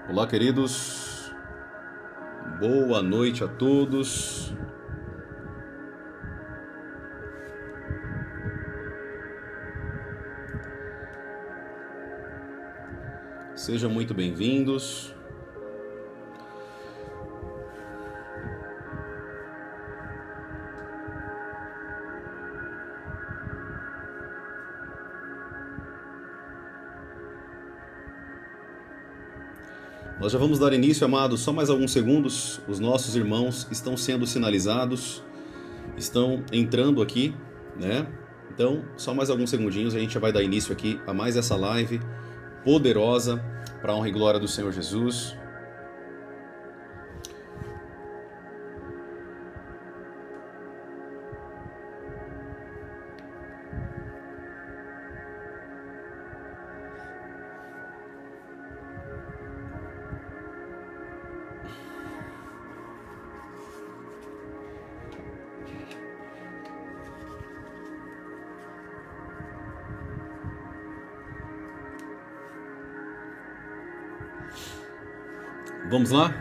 Olá, queridos. Boa noite a todos. Sejam muito bem-vindos. Nós já vamos dar início, amados, só mais alguns segundos. Os nossos irmãos estão sendo sinalizados, estão entrando aqui, né? Então, só mais alguns segundinhos a gente já vai dar início aqui a mais essa live poderosa para a honra e glória do Senhor Jesus. Vamos lá?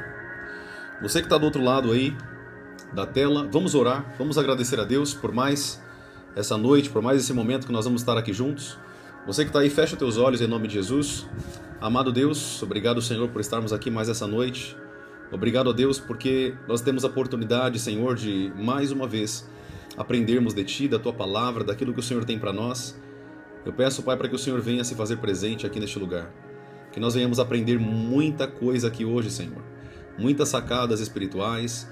Você que está do outro lado aí da tela, vamos orar, vamos agradecer a Deus por mais essa noite, por mais esse momento que nós vamos estar aqui juntos. Você que está aí, fecha teus olhos em nome de Jesus. Amado Deus, obrigado, Senhor, por estarmos aqui mais essa noite. Obrigado a Deus porque nós temos a oportunidade, Senhor, de mais uma vez aprendermos de Ti, da Tua palavra, daquilo que o Senhor tem para nós. Eu peço, Pai, para que o Senhor venha se fazer presente aqui neste lugar. Que nós venhamos aprender muita coisa aqui hoje, Senhor. Muitas sacadas espirituais.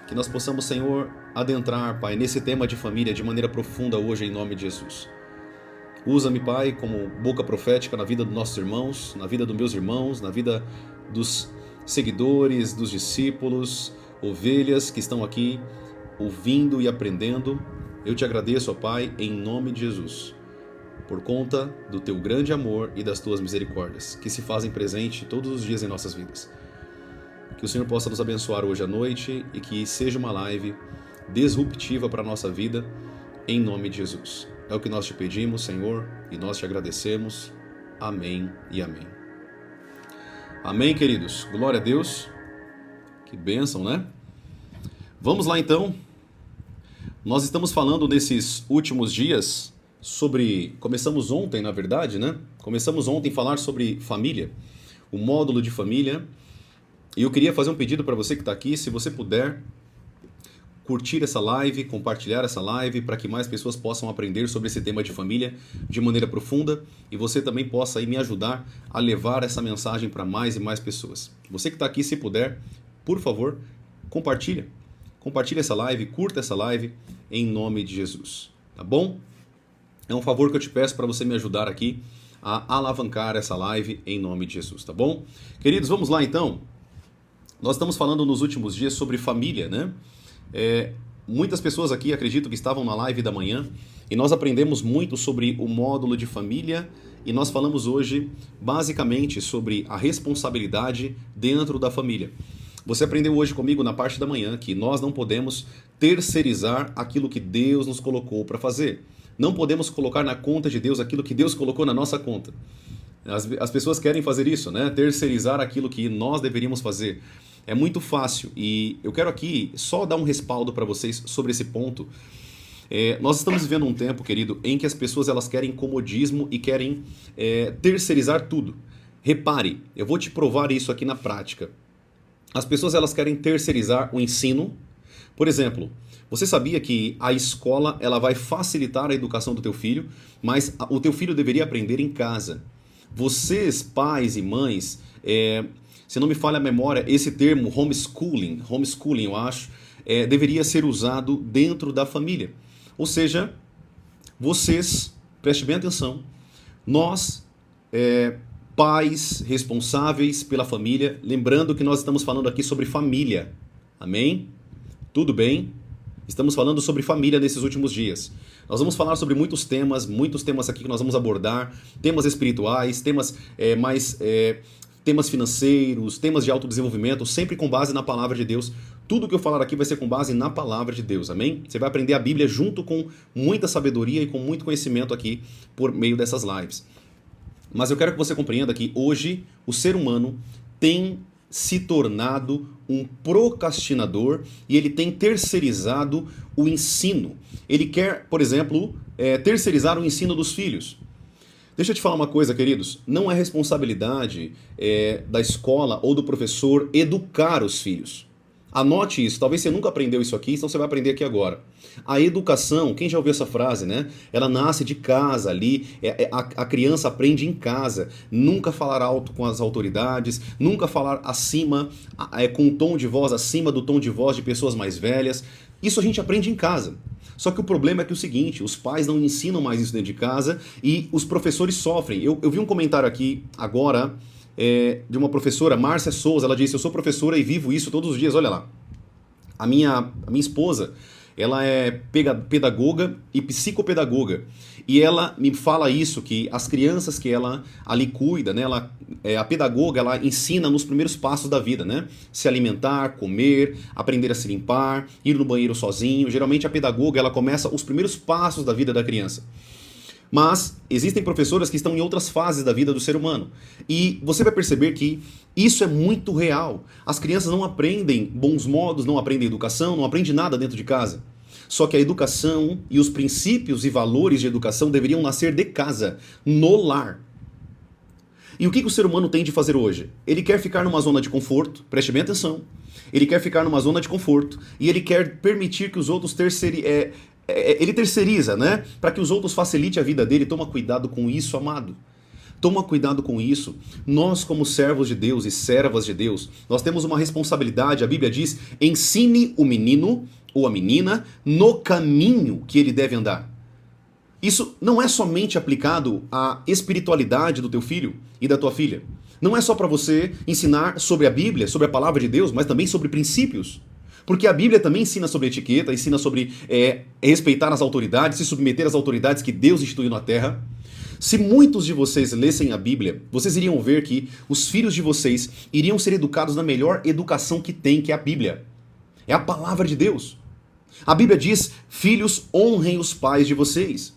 Que nós possamos, Senhor, adentrar, Pai, nesse tema de família de maneira profunda hoje, em nome de Jesus. Usa-me, Pai, como boca profética na vida dos nossos irmãos, na vida dos meus irmãos, na vida dos seguidores, dos discípulos, ovelhas que estão aqui ouvindo e aprendendo. Eu te agradeço, ó Pai, em nome de Jesus, por conta do Teu grande amor e das Tuas misericórdias, que se fazem presente todos os dias em nossas vidas. Que o Senhor possa nos abençoar hoje à noite e que seja uma live disruptiva para a nossa vida, em nome de Jesus. É o que nós te pedimos, Senhor, e nós te agradecemos. Amém e amém. Amém, queridos. Glória a Deus. Que bênção, né? Vamos lá, então. Nós estamos falando nesses últimos dias sobre... Começamos ontem, na verdade, né? Começamos ontem a falar sobre família, o módulo de família. E eu queria fazer um pedido para você que está aqui, se você puder curtir essa live, compartilhar essa live, para que mais pessoas possam aprender sobre esse tema de família de maneira profunda e você também possa aí me ajudar a levar essa mensagem para mais e mais pessoas. Você que está aqui, se puder, por favor, compartilha. Compartilha essa live, curta essa live em nome de Jesus, tá bom? É um favor que eu te peço para você me ajudar aqui a alavancar essa live em nome de Jesus, tá bom? Queridos, vamos lá então. Nós estamos falando nos últimos dias sobre família, né? Muitas pessoas aqui acredito que estavam na live da manhã e nós aprendemos muito sobre o módulo de família e nós falamos hoje basicamente sobre a responsabilidade dentro da família. Você aprendeu hoje comigo na parte da manhã que nós não podemos terceirizar aquilo que Deus nos colocou para fazer. Não podemos colocar na conta de Deus aquilo que Deus colocou na nossa conta. As pessoas querem fazer isso, né? Terceirizar aquilo que nós deveríamos fazer. É muito fácil e eu quero aqui só dar um respaldo para vocês sobre esse ponto. Nós estamos vivendo um tempo, querido, em que as pessoas elas querem comodismo e querem terceirizar tudo. Repare, eu vou te provar isso aqui na prática. As pessoas elas querem terceirizar o ensino. Por exemplo, você sabia que a escola ela vai facilitar a educação do teu filho, mas o teu filho deveria aprender em casa. Vocês, pais e mães, se não me falha a memória, esse termo homeschooling eu acho, deveria ser usado dentro da família. Ou seja, vocês, preste bem atenção, nós, pais responsáveis pela família, lembrando que nós estamos falando aqui sobre família, amém? Tudo bem? Estamos falando sobre família nesses últimos dias. Nós vamos falar sobre muitos temas aqui que nós vamos abordar, temas espirituais, temas temas financeiros, temas de autodesenvolvimento, sempre com base na palavra de Deus. Tudo que eu falar aqui vai ser com base na palavra de Deus, amém? Você vai aprender a Bíblia junto com muita sabedoria e com muito conhecimento aqui por meio dessas lives. Mas eu quero que você compreenda que hoje o ser humano tem se tornado um procrastinador e ele tem terceirizado o ensino. Ele quer, por exemplo, terceirizar o ensino dos filhos. Deixa eu te falar uma coisa, queridos. Não é responsabilidade da escola ou do professor educar os filhos. Anote isso. Talvez você nunca aprendeu isso aqui, então você vai aprender aqui agora. A educação, quem já ouviu essa frase, né? Ela nasce de casa ali, a criança aprende em casa. Nunca falar alto com as autoridades, nunca falar acima, com um tom de voz acima do tom de voz de pessoas mais velhas. Isso a gente aprende em casa. Só que o problema é que é o seguinte, os pais não ensinam mais isso dentro de casa e os professores sofrem. Eu vi um comentário aqui agora de uma professora, Márcia Souza, ela disse: eu sou professora e vivo isso todos os dias, olha lá. A minha esposa, ela é pedagoga e psicopedagoga. E ela me fala isso, que as crianças que ela ali cuida, né, a pedagoga, ela ensina nos primeiros passos da vida, né? Se alimentar, comer, aprender a se limpar, ir no banheiro sozinho. Geralmente a pedagoga, ela começa os primeiros passos da vida da criança. Mas existem professoras que estão em outras fases da vida do ser humano. E você vai perceber que isso é muito real. As crianças não aprendem bons modos, não aprendem educação, não aprendem nada dentro de casa. Só que a educação e os princípios e valores de educação deveriam nascer de casa, no lar. E o que o ser humano tem de fazer hoje? Ele quer ficar numa zona de conforto, preste bem atenção. Ele quer ficar numa zona de conforto e ele quer permitir que os outros ele terceiriza, né? Para que os outros facilitem a vida dele. Toma cuidado com isso, amado. Toma cuidado com isso. Nós, como servos de Deus e servas de Deus, nós temos uma responsabilidade. A Bíblia diz: ensine o menino ou a menina no caminho que ele deve andar. Isso não é somente aplicado à espiritualidade do teu filho e da tua filha. Não é só para você ensinar sobre a Bíblia, sobre a palavra de Deus, mas também sobre princípios. Porque a Bíblia também ensina sobre etiqueta, ensina sobre respeitar as autoridades, se submeter às autoridades que Deus instituiu na terra. Se muitos de vocês lessem a Bíblia, vocês iriam ver que os filhos de vocês iriam ser educados na melhor educação que tem, que é a Bíblia. É a palavra de Deus. A Bíblia diz: filhos, honrem os pais de vocês.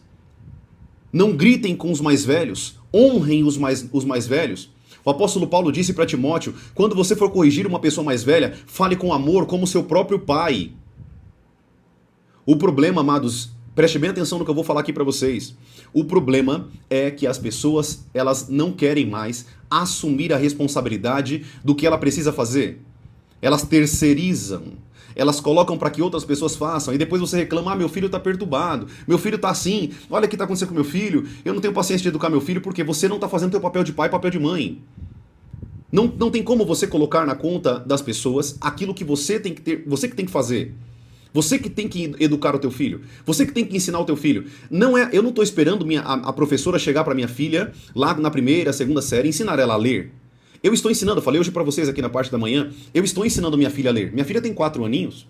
Não gritem com os mais velhos, honrem os mais velhos. O apóstolo Paulo disse para Timóteo: quando você for corrigir uma pessoa mais velha, fale com amor como seu próprio pai. O problema, amados, preste bem atenção no que eu vou falar aqui para vocês. O problema é que as pessoas, elas não querem mais assumir a responsabilidade do que ela precisa fazer. Elas terceirizam. Elas colocam para que outras pessoas façam, e depois você reclama: meu filho está perturbado, meu filho está assim, olha o que está acontecendo com meu filho, eu não tenho paciência de educar meu filho porque você não está fazendo seu papel de pai, papel de mãe. Não tem como você colocar na conta das pessoas aquilo que você tem que ter, você que tem que fazer. Você que tem que educar o teu filho, você que tem que ensinar o teu filho. Eu não estou esperando a professora chegar para minha filha lá na primeira, segunda série e ensinar ela a ler. Eu estou ensinando, eu falei hoje para vocês aqui na parte da manhã, eu estou ensinando minha filha a ler. Minha filha tem 4 aninhos.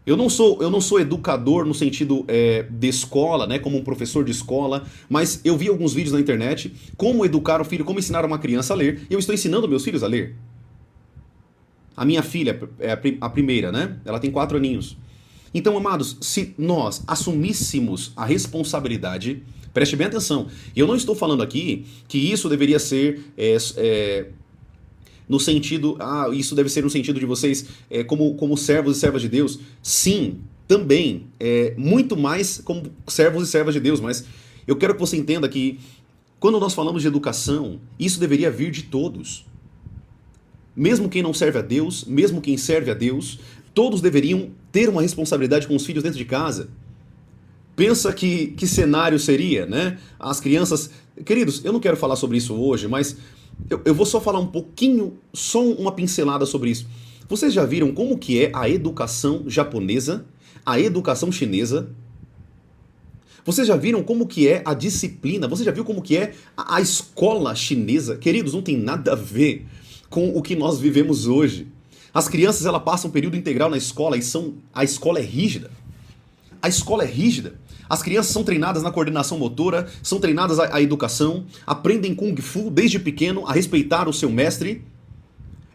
Eu não sou educador no sentido de escola, né, como um professor de escola, mas eu vi alguns vídeos na internet, como educar o filho, como ensinar uma criança a ler, e eu estou ensinando meus filhos a ler. A minha filha é a primeira, né? Ela tem 4 aninhos. Então, amados, se nós assumíssemos a responsabilidade, preste bem atenção, eu não estou falando aqui que isso deveria ser no sentido, isso deve ser no sentido de vocês como servos e servas de Deus. Sim, também, muito mais como servos e servas de Deus, mas eu quero que você entenda que quando nós falamos de educação, isso deveria vir de todos. Mesmo quem não serve a Deus, mesmo quem serve a Deus, todos deveriam ter uma responsabilidade com os filhos dentro de casa. Pensa que cenário seria, né? As crianças... Queridos, eu não quero falar sobre isso hoje, mas eu vou só falar um pouquinho, só uma pincelada sobre isso. Vocês já viram como que é a educação japonesa, a educação chinesa? Vocês já viram como que é a disciplina? Você já viu como que é a escola chinesa? Queridos, não tem nada a ver com o que nós vivemos hoje. As crianças, elas passam um período integral na escola e a escola é rígida. A escola é rígida. As crianças são treinadas na coordenação motora, são treinadas à educação, aprendem Kung Fu desde pequeno a respeitar o seu mestre.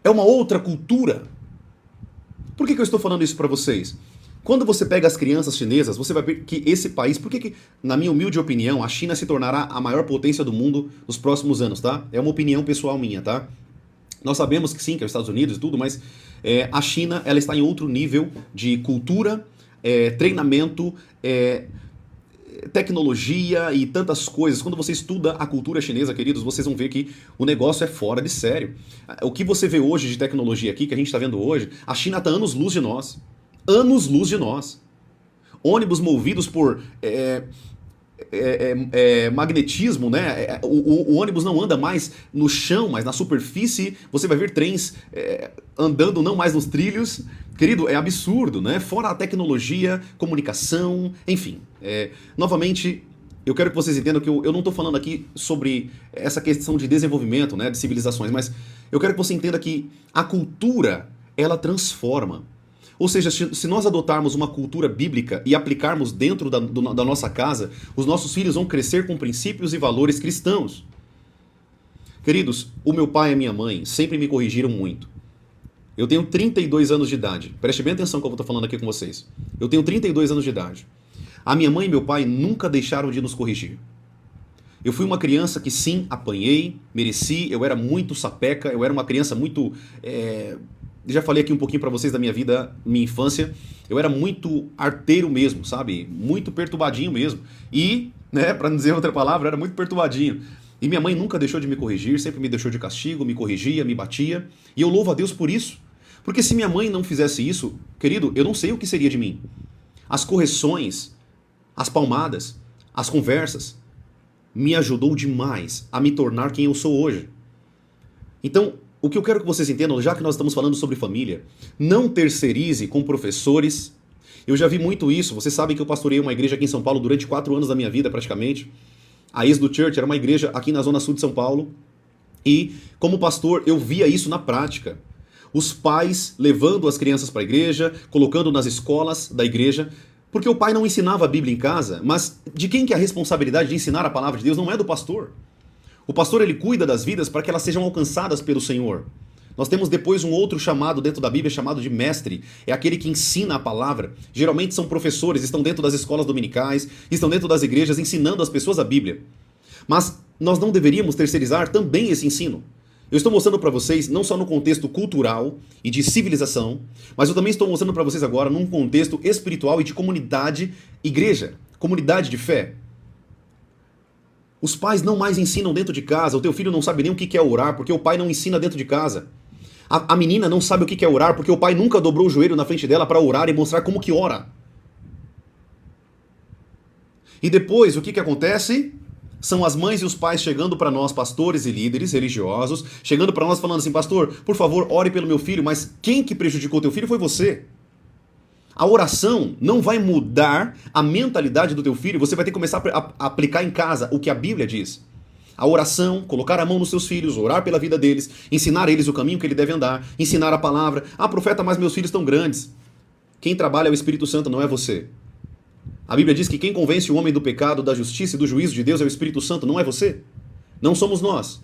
É uma outra cultura. Por que eu estou falando isso para vocês? Quando você pega as crianças chinesas, você vai ver que esse país, por que, na minha humilde opinião, a China se tornará a maior potência do mundo nos próximos anos, tá? É uma opinião pessoal minha, tá? Nós sabemos que sim, que é os Estados Unidos e tudo, mas a China, ela está em outro nível de cultura, treinamento, tecnologia e tantas coisas. Quando você estuda a cultura chinesa, queridos, vocês vão ver que o negócio é fora de sério. O que você vê hoje de tecnologia aqui, que a gente está vendo hoje, a China está anos-luz de nós. Anos-luz de nós. Ônibus movidos por magnetismo, né? O ônibus não anda mais no chão, mas na superfície. Você vai ver trens andando não mais nos trilhos. Querido, é absurdo, né? Fora a tecnologia, comunicação, enfim. Novamente, eu quero que vocês entendam que eu não estou falando aqui sobre essa questão de desenvolvimento, né, de civilizações, mas eu quero que você entenda que a cultura, ela transforma. Ou seja, se nós adotarmos uma cultura bíblica e aplicarmos dentro da nossa casa, os nossos filhos vão crescer com princípios e valores cristãos. Queridos, o meu pai e a minha mãe sempre me corrigiram muito. Eu tenho 32 anos de idade. Preste bem atenção no que eu estou falando aqui com vocês. Eu tenho 32 anos de idade. A minha mãe e meu pai nunca deixaram de nos corrigir. Eu fui uma criança que sim, apanhei, mereci, eu era muito sapeca, eu era uma criança muito... Já falei aqui um pouquinho pra vocês da minha vida, minha infância. Eu era muito arteiro mesmo, sabe? Muito perturbadinho mesmo. E, né, pra não dizer outra palavra, eu era muito perturbadinho. E minha mãe nunca deixou de me corrigir, sempre me deixou de castigo, me corrigia, me batia. E eu louvo a Deus por isso. Porque se minha mãe não fizesse isso, querido, eu não sei o que seria de mim. As correções, as palmadas, as conversas, me ajudou demais a me tornar quem eu sou hoje. Então, o que eu quero que vocês entendam, já que nós estamos falando sobre família, não terceirize com professores. Eu já vi muito isso. Vocês sabem que eu pastorei uma igreja aqui em São Paulo durante 4 anos da minha vida, praticamente. A Êxodo Church era uma igreja aqui na zona sul de São Paulo. E, como pastor, eu via isso na prática. Os pais levando as crianças para a igreja, colocando nas escolas da igreja, porque o pai não ensinava a Bíblia em casa, mas de quem que é a responsabilidade de ensinar a palavra de Deus? Não é do pastor. O pastor, ele cuida das vidas para que elas sejam alcançadas pelo Senhor. Nós temos depois um outro chamado dentro da Bíblia, chamado de mestre. É aquele que ensina a palavra. Geralmente são professores, estão dentro das escolas dominicais, estão dentro das igrejas ensinando as pessoas a Bíblia. Mas nós não deveríamos terceirizar também esse ensino. Eu estou mostrando para vocês, não só no contexto cultural e de civilização, mas eu também estou mostrando para vocês agora num contexto espiritual e de comunidade, igreja, comunidade de fé. Os pais não mais ensinam dentro de casa, o teu filho não sabe nem o que é orar, porque o pai não ensina dentro de casa. A menina não sabe o que é orar, porque o pai nunca dobrou o joelho na frente dela para orar e mostrar como que ora. E depois, o que acontece? São as mães e os pais chegando para nós, pastores e líderes religiosos, chegando para nós falando assim, pastor, por favor, ore pelo meu filho, mas quem que prejudicou teu filho foi você. A oração não vai mudar a mentalidade do teu filho, você vai ter que começar a aplicar em casa o que a Bíblia diz. A oração, colocar a mão nos seus filhos, orar pela vida deles, ensinar eles o caminho que ele deve andar, ensinar a palavra. Ah, profeta, mas meus filhos estão grandes. Quem trabalha é o Espírito Santo, não é você. A Bíblia diz que quem convence o homem do pecado, da justiça e do juízo de Deus é o Espírito Santo, não é você. Não somos nós.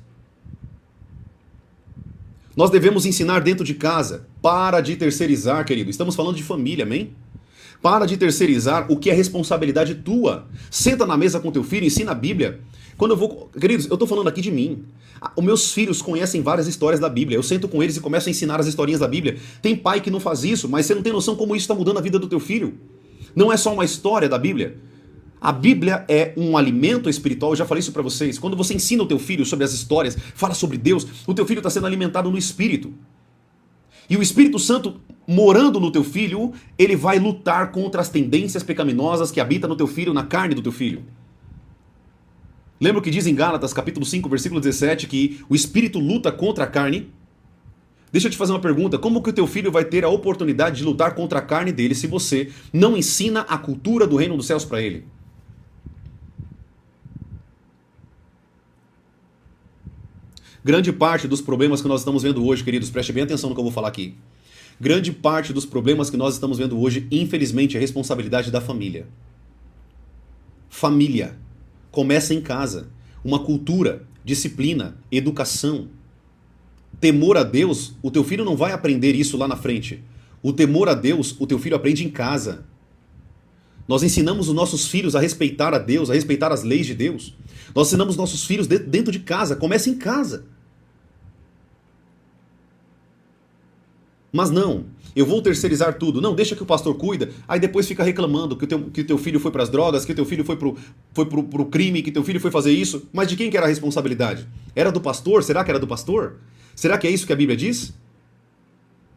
Nós devemos ensinar dentro de casa. Para de terceirizar, querido. Estamos falando de família, amém? Para de terceirizar o que é responsabilidade tua. Senta na mesa com teu filho, ensina a Bíblia. Quando eu vou... Queridos, eu estou falando aqui de mim. Os meus filhos conhecem várias histórias da Bíblia. Eu sento com eles e começo a ensinar as historinhas da Bíblia. Tem pai que não faz isso, mas você não tem noção como isso está mudando a vida do teu filho. Não é só uma história da Bíblia. A Bíblia é um alimento espiritual, eu já falei isso para vocês. Quando você ensina o teu filho sobre as histórias, fala sobre Deus, o teu filho está sendo alimentado no Espírito. E o Espírito Santo, morando no teu filho, ele vai lutar contra as tendências pecaminosas que habitam no teu filho, na carne do teu filho. Lembra o que diz em Gálatas, capítulo 5, versículo 17, que o Espírito luta contra a carne? Deixa eu te fazer uma pergunta, como que o teu filho vai ter a oportunidade de lutar contra a carne dele se você não ensina a cultura do reino dos céus para ele? Grande parte dos problemas que nós estamos vendo hoje, queridos, preste bem atenção no que eu vou falar aqui. Grande parte dos problemas que nós estamos vendo hoje, infelizmente, é responsabilidade da família. Família. Começa em casa. Uma cultura, disciplina, educação. Temor a Deus, o teu filho não vai aprender isso lá na frente. O temor a Deus, o teu filho aprende em casa. Nós ensinamos os nossos filhos a respeitar a Deus, a respeitar as leis de Deus. Nós ensinamos nossos filhos dentro de casa, começa em casa. Mas não, eu vou terceirizar tudo. Não, deixa que o pastor cuida, aí depois fica reclamando que o teu filho foi para as drogas, que o teu filho foi pro crime, que teu filho foi fazer isso. Mas de quem que era a responsabilidade? Era do pastor? Será que era do pastor? Será que é isso que a Bíblia diz?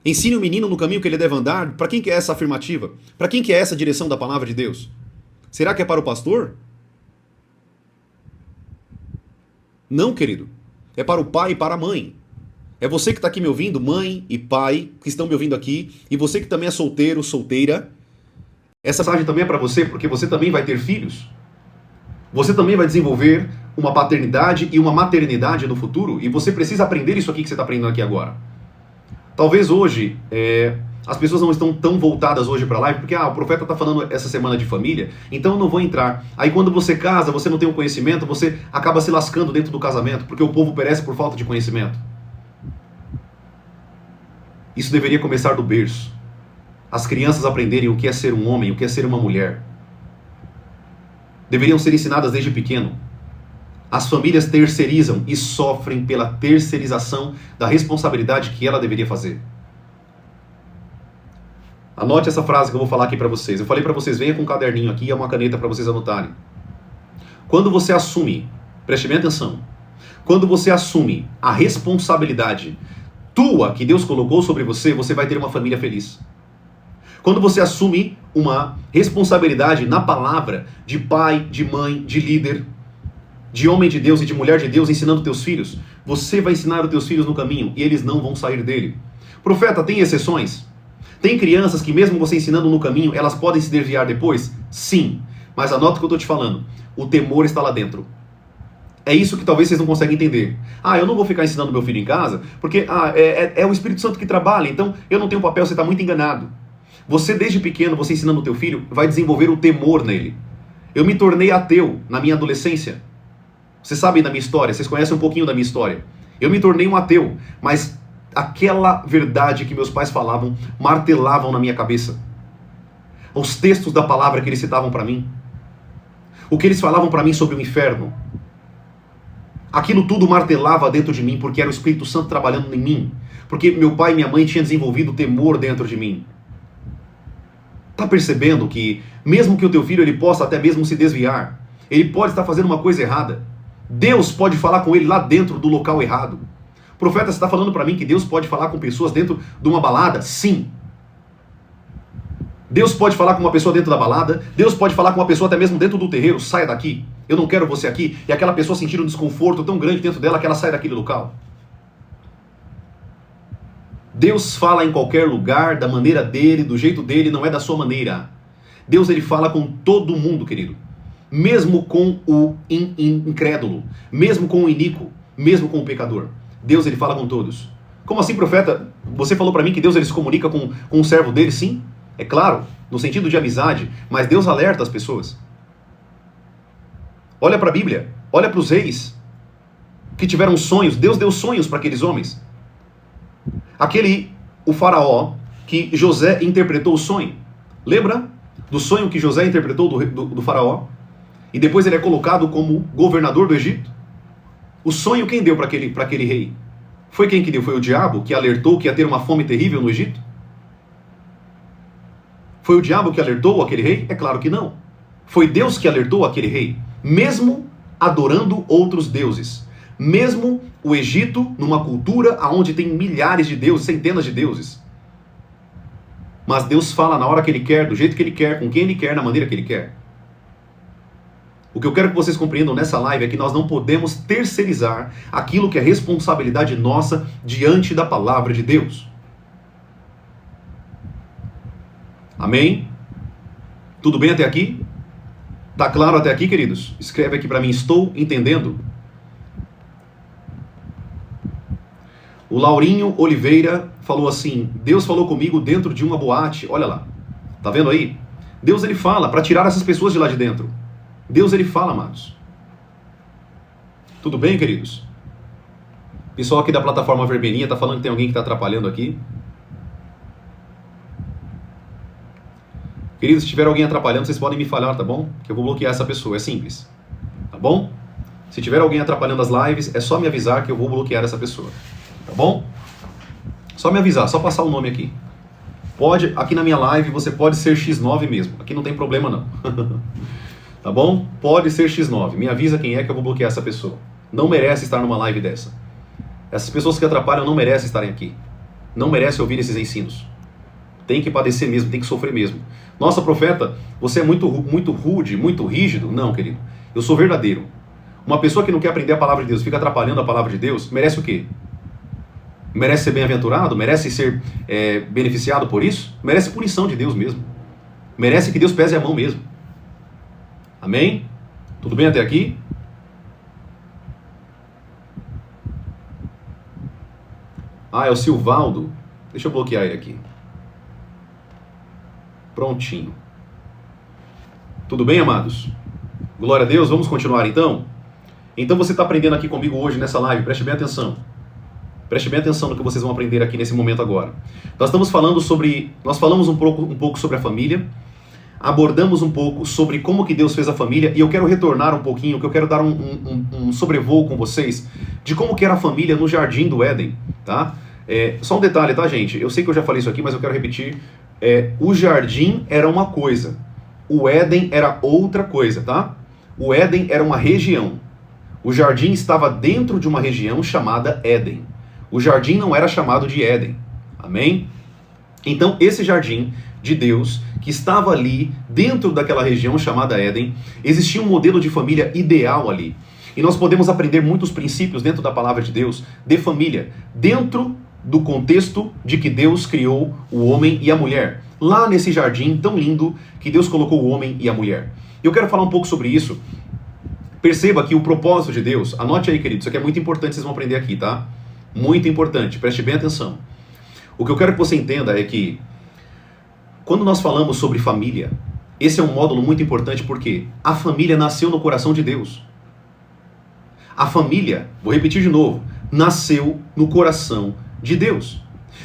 Ensine o menino no caminho que ele deve andar. Para quem que é essa afirmativa? Para quem que é essa direção da palavra de Deus? Será que é para o pastor? Não, querido. É para o pai e para a mãe. É você que está aqui me ouvindo, mãe e pai, que estão me ouvindo aqui, e você que também é solteiro, solteira. Essa mensagem também é para você, porque você também vai ter filhos. Você também vai desenvolver uma paternidade e uma maternidade no futuro, e você precisa aprender isso aqui que você está aprendendo aqui agora. Talvez hoje, as pessoas não estão tão voltadas hoje para a live, porque o profeta está falando essa semana de família, então eu não vou entrar. Aí quando você casa, você não tem o conhecimento, você acaba se lascando dentro do casamento, porque o povo perece por falta de conhecimento. Isso deveria começar do berço. As crianças aprenderem o que é ser um homem, o que é ser uma mulher. Deveriam ser ensinadas desde pequeno. As famílias terceirizam e sofrem pela terceirização da responsabilidade que ela deveria fazer. Anote essa frase que eu vou falar aqui para vocês. Eu falei para vocês, venha com um caderninho aqui e uma caneta para vocês anotarem. Quando você assume, preste bem atenção, quando você assume a responsabilidade tua que Deus colocou sobre você, você vai ter uma família feliz. Quando você assume uma responsabilidade na palavra de pai, de mãe, de líder, de homem de Deus e de mulher de Deus, ensinando teus filhos, você vai ensinar os teus filhos no caminho e eles não vão sair dele. Profeta, tem exceções? Tem crianças que mesmo você ensinando no caminho, elas podem se desviar depois? Sim, mas anota o que eu estou te falando. O temor está lá dentro. É isso que talvez vocês não conseguem entender. Eu não vou ficar ensinando meu filho em casa, porque é o Espírito Santo que trabalha, então eu não tenho papel, você está muito enganado. Você desde pequeno, você ensinando o teu filho, vai desenvolver o temor nele. Eu me tornei ateu na minha adolescência. Vocês sabem da minha história, vocês conhecem um pouquinho da minha história. Eu me tornei um ateu, mas aquela verdade que meus pais falavam, martelavam na minha cabeça. Os textos da palavra que eles citavam para mim. O que eles falavam para mim sobre o inferno. Aquilo tudo martelava dentro de mim, porque era o Espírito Santo trabalhando em mim. Porque meu pai e minha mãe tinham desenvolvido temor dentro de mim. Tá percebendo que, mesmo que o teu filho ele possa até mesmo se desviar, ele pode estar fazendo uma coisa errada. Deus pode falar com ele lá dentro do local errado. Profeta, você está falando para mim que Deus pode falar com pessoas dentro de uma balada? Sim. Deus pode falar com uma pessoa dentro da balada, Deus pode falar com uma pessoa até mesmo dentro do terreiro, saia daqui, eu não quero você aqui, e aquela pessoa sentir um desconforto tão grande dentro dela que ela sai daquele local. Deus fala em qualquer lugar, da maneira dele, do jeito dele, não é da sua maneira. Deus ele fala com todo mundo, querido. Mesmo com o incrédulo, mesmo com o iníquo, mesmo com o pecador. Deus ele fala com todos. Como assim, profeta? Você falou para mim que Deus ele se comunica com um servo dele? Sim. É claro, no sentido de amizade, mas Deus alerta as pessoas. Olha para a Bíblia, olha para os reis que tiveram sonhos. Deus deu sonhos para aqueles homens. O faraó, que José interpretou o sonho. Lembra do sonho que José interpretou do faraó? E depois ele é colocado como governador do Egito? O sonho quem deu para aquele rei? Foi quem que deu? Foi o diabo que alertou que ia ter uma fome terrível no Egito? Foi o diabo que alertou aquele rei? É claro que não. Foi Deus que alertou aquele rei, mesmo adorando outros deuses. Mesmo o Egito, numa cultura onde tem milhares de deuses, centenas de deuses. Mas Deus fala na hora que Ele quer, do jeito que Ele quer, com quem Ele quer, na maneira que Ele quer. O que eu quero que vocês compreendam nessa live é que nós não podemos terceirizar aquilo que é responsabilidade nossa diante da palavra de Deus. Amém? Tudo bem até aqui? Tá claro até aqui, queridos? Escreve aqui para mim, estou entendendo. O Laurinho Oliveira falou assim, Deus falou comigo dentro de uma boate. Olha lá, tá vendo aí? Deus ele fala para tirar essas pessoas de lá de dentro. Deus ele fala, amados. Tudo bem, queridos? O pessoal aqui da plataforma vermelhinha tá falando que tem alguém que tá atrapalhando aqui. Queridos, se tiver alguém atrapalhando, vocês podem me falar, tá bom? Que eu vou bloquear essa pessoa, é simples. Tá bom? Se tiver alguém atrapalhando as lives, é só me avisar que eu vou bloquear essa pessoa. Tá bom? Só me avisar, só passar o nome aqui. Pode, aqui na minha live você pode ser X9 mesmo. Aqui não tem problema não. Tá bom? Pode ser X9. Me avisa quem é que eu vou bloquear essa pessoa. Não merece estar numa live dessa. Essas pessoas que atrapalham não merecem estarem aqui. Não merecem ouvir esses ensinos. Tem que padecer mesmo, tem que sofrer mesmo. Nossa, profeta, você é muito rude, muito rígido. Não, querido. Eu sou verdadeiro. Uma pessoa que não quer aprender a palavra de Deus, fica atrapalhando a palavra de Deus, merece o quê? Merece ser bem-aventurado? Merece ser beneficiado por isso? Merece punição de Deus mesmo. Merece que Deus pese a mão mesmo. Amém? Tudo bem até aqui? Ah, é o Silvaldo. Deixa eu bloquear ele aqui. Prontinho. Tudo bem, amados? Glória a Deus, vamos continuar então? Então você está aprendendo aqui comigo hoje nessa live, preste bem atenção. Preste bem atenção no que vocês vão aprender aqui nesse momento agora. Nós falamos um pouco sobre a família, abordamos um pouco sobre como que Deus fez a família, e eu quero retornar um pouquinho, que eu quero dar um sobrevoo com vocês, de como que era a família no Jardim do Éden, tá? Só um detalhe, tá, gente? Eu sei que eu já falei isso aqui, mas eu quero repetir. O jardim era uma coisa, o Éden era outra coisa, tá? O Éden era uma região. O jardim estava dentro de uma região chamada Éden. O jardim não era chamado de Éden. Amém? Então, esse jardim de Deus, que estava ali, dentro daquela região chamada Éden, existia um modelo de família ideal ali. E nós podemos aprender muitos princípios dentro da palavra de Deus, de família, dentro do contexto de que Deus criou o homem e a mulher. Lá nesse jardim tão lindo que Deus colocou o homem e a mulher. Eu quero falar um pouco sobre isso. Perceba que o propósito de Deus, anote aí, querido, isso aqui é muito importante, vocês vão aprender aqui, tá? Muito importante, preste bem atenção. O que eu quero que você entenda é que, quando nós falamos sobre família, esse é um módulo muito importante porque a família nasceu no coração de Deus. A família, vou repetir de novo, nasceu no coração de Deus.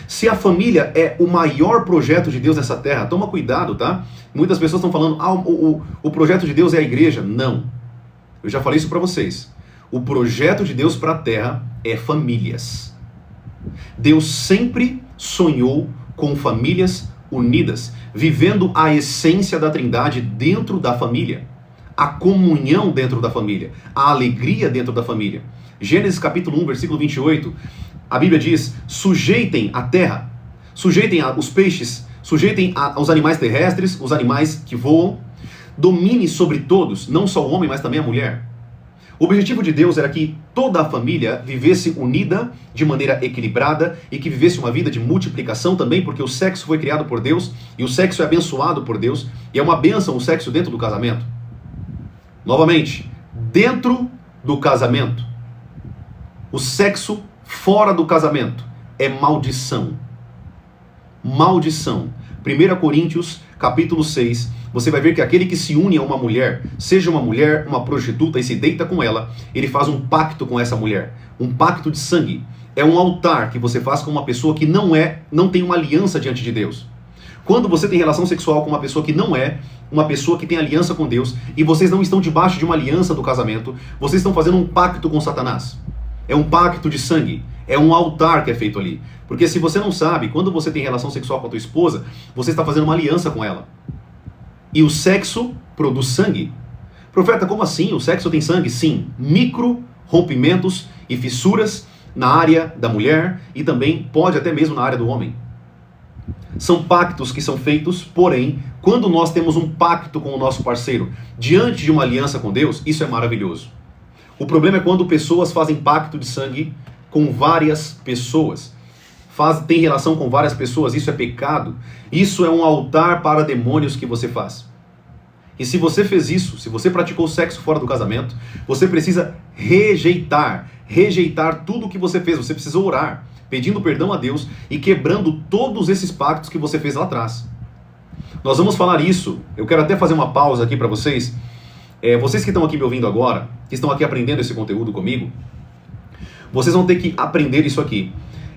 Se a família é o maior projeto de Deus nessa terra, toma cuidado, tá? Muitas pessoas estão falando, o projeto de Deus é a igreja. Não. Eu já falei isso para vocês. O projeto de Deus para a terra é famílias. Deus sempre sonhou com famílias unidas, vivendo a essência da Trindade dentro da família, a comunhão dentro da família, a alegria dentro da família. Gênesis capítulo 1, versículo 28, a Bíblia diz, sujeitem a terra, sujeitem os peixes, sujeitem aos animais terrestres, os animais que voam, domine sobre todos, não só o homem, mas também a mulher. O objetivo de Deus era que toda a família vivesse unida de maneira equilibrada e que vivesse uma vida de multiplicação também, porque o sexo foi criado por Deus e o sexo é abençoado por Deus e é uma bênção o sexo dentro do casamento. Novamente, dentro do casamento, o sexo fora do casamento é maldição. Maldição. 1 Coríntios capítulo 6, você vai ver que aquele que se une a uma mulher, seja uma mulher, uma prostituta, e se deita com ela, ele faz um pacto com essa mulher, um pacto de sangue. É um altar que você faz com uma pessoa que não tem uma aliança diante de Deus. Quando você tem relação sexual com uma pessoa que não é uma pessoa que tem aliança com Deus, e vocês não estão debaixo de uma aliança do casamento, vocês estão fazendo um pacto com Satanás. É um pacto de sangue, é um altar que é feito ali. Porque se você não sabe, quando você tem relação sexual com a tua esposa, você está fazendo uma aliança com ela. E o sexo produz sangue. Profeta, como assim? O sexo tem sangue? Sim. Micro rompimentos e fissuras na área da mulher e também pode até mesmo na área do homem. São pactos que são feitos, porém, quando nós temos um pacto com o nosso parceiro diante de uma aliança com Deus, isso é maravilhoso. O problema é quando pessoas fazem pacto de sangue com várias pessoas. Tem relação com várias pessoas, isso é pecado. Isso é um altar para demônios que você faz. E se você fez isso, se você praticou sexo fora do casamento, você precisa rejeitar tudo o que você fez. Você precisa orar, pedindo perdão a Deus e quebrando todos esses pactos que você fez lá atrás. Nós vamos falar isso. Eu quero até fazer uma pausa aqui para vocês. Vocês que estão aqui me ouvindo agora, que estão aqui aprendendo esse conteúdo comigo, vocês vão ter que aprender isso aqui.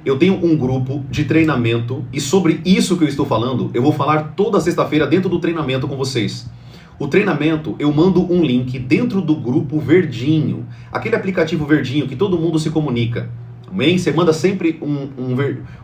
Eu tenho um grupo de treinamento e sobre isso que eu estou falando, eu vou falar toda sexta-feira dentro do treinamento com vocês. O treinamento, eu mando um link dentro do grupo verdinho, aquele aplicativo verdinho que todo mundo se comunica. Amém? Você manda sempre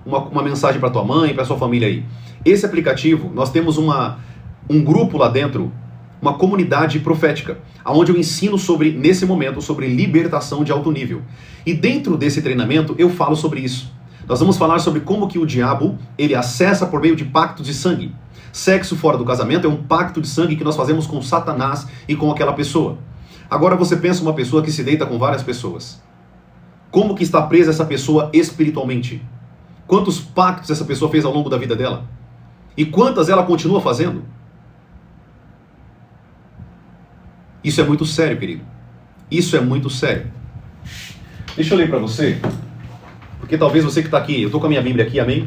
uma mensagem para tua mãe, para sua família aí. Esse aplicativo, nós temos um grupo lá dentro, uma comunidade profética, onde eu ensino nesse momento, sobre libertação de alto nível. E dentro desse treinamento, eu falo sobre isso. Nós vamos falar sobre como que o diabo, ele acessa por meio de pactos de sangue. Sexo fora do casamento é um pacto de sangue que nós fazemos com Satanás e com aquela pessoa. Agora você pensa uma pessoa que se deita com várias pessoas. Como que está presa essa pessoa espiritualmente? Quantos pactos essa pessoa fez ao longo da vida dela? E quantas ela continua fazendo? Isso é muito sério, querido. Isso é muito sério. Deixa eu ler para você. Porque talvez você que está aqui, eu estou com a minha Bíblia aqui, amém?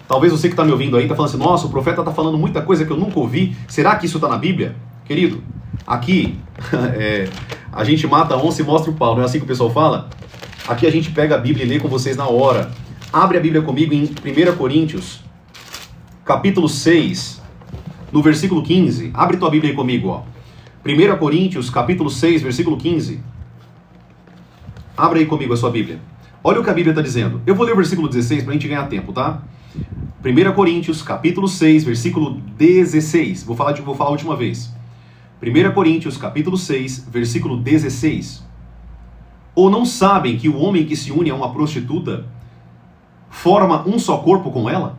Talvez você que está me ouvindo aí está falando assim, nossa, o profeta está falando muita coisa que eu nunca ouvi. Será que isso está na Bíblia? Querido, aqui a gente mata a onça e mostra o pau, não é assim que o pessoal fala? Aqui a gente pega a Bíblia e lê com vocês na hora. Abre a Bíblia comigo em 1 Coríntios, capítulo 6, no versículo 15. Abre tua Bíblia aí comigo, ó. 1 Coríntios, capítulo 6, versículo 15. Abre aí comigo a sua Bíblia. Olha o que a Bíblia está dizendo. Eu vou ler o versículo 16 para a gente ganhar tempo, tá? 1 Coríntios, capítulo 6, versículo 16. Vou falar a última vez. 1 Coríntios, capítulo 6, versículo 16. Ou não sabem que o homem que se une a uma prostituta forma um só corpo com ela?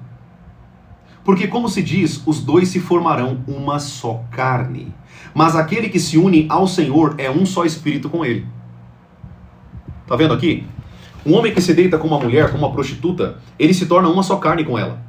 Porque, como se diz, os dois se formarão uma só carne. Mas aquele que se une ao Senhor é um só espírito com ele. Tá vendo aqui? Um homem que se deita com uma mulher, com uma prostituta, ele se torna uma só carne com ela.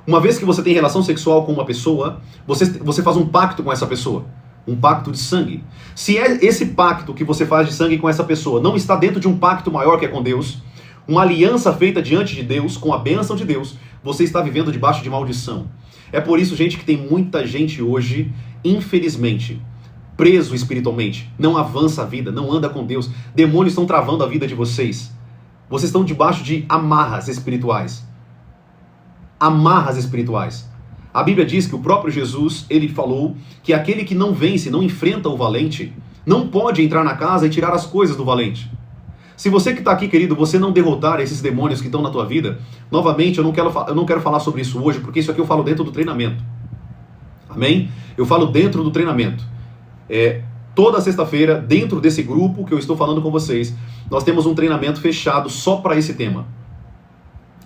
Uma vez que você tem relação sexual com uma pessoa, você faz um pacto com essa pessoa. Um pacto de sangue. Se é esse pacto que você faz de sangue com essa pessoa não está dentro de um pacto maior que é com Deus, uma aliança feita diante de Deus, com a bênção de Deus, você está vivendo debaixo de maldição. É por isso, gente, que tem muita gente hoje, infelizmente, preso espiritualmente, não avança a vida, não anda com Deus. Demônios estão travando a vida de vocês. Vocês estão debaixo de amarras espirituais. Amarras espirituais. A Bíblia diz que o próprio Jesus, ele falou que aquele que não vence, não enfrenta o valente, não pode entrar na casa e tirar as coisas do valente. Se você que está aqui, querido, você não derrotar esses demônios que estão na tua vida, novamente, eu não quero falar sobre isso hoje, porque isso aqui eu falo dentro do treinamento. Amém? Eu falo dentro do treinamento. Toda sexta-feira, dentro desse grupo que eu estou falando com vocês, nós temos um treinamento fechado só para esse tema.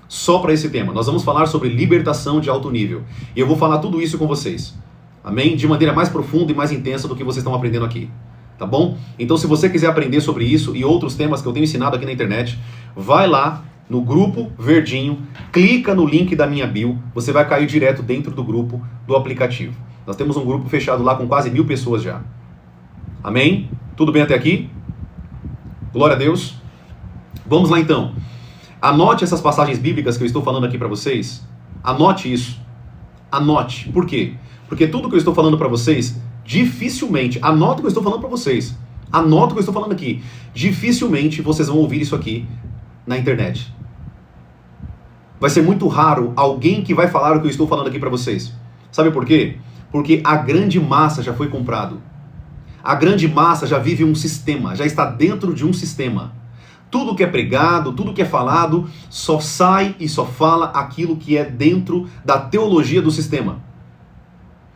Só para esse tema. Nós vamos falar sobre libertação de alto nível. E eu vou falar tudo isso com vocês. Amém? De maneira mais profunda e mais intensa do que vocês estão aprendendo aqui. Tá bom? Então, se você quiser aprender sobre isso e outros temas que eu tenho ensinado aqui na internet, vai lá no grupo verdinho, clica no link da minha bio, você vai cair direto dentro do grupo do aplicativo. Nós temos um grupo fechado lá com quase 1000 pessoas já. Amém? Tudo bem até aqui? Glória a Deus. Vamos lá então. Anote essas passagens bíblicas que eu estou falando aqui para vocês. Anote isso. Anote. Por quê? Porque tudo que eu estou falando para vocês, dificilmente, anota o que eu estou falando para vocês. Anota o que eu estou falando aqui. Dificilmente vocês vão ouvir isso aqui na internet. Vai ser muito raro alguém que vai falar o que eu estou falando aqui para vocês. Sabe por quê? Porque a grande massa já foi comprado. A grande massa já vive um sistema, já está dentro de um sistema. Tudo que é pregado, tudo que é falado, só sai e só fala aquilo que é dentro da teologia do sistema.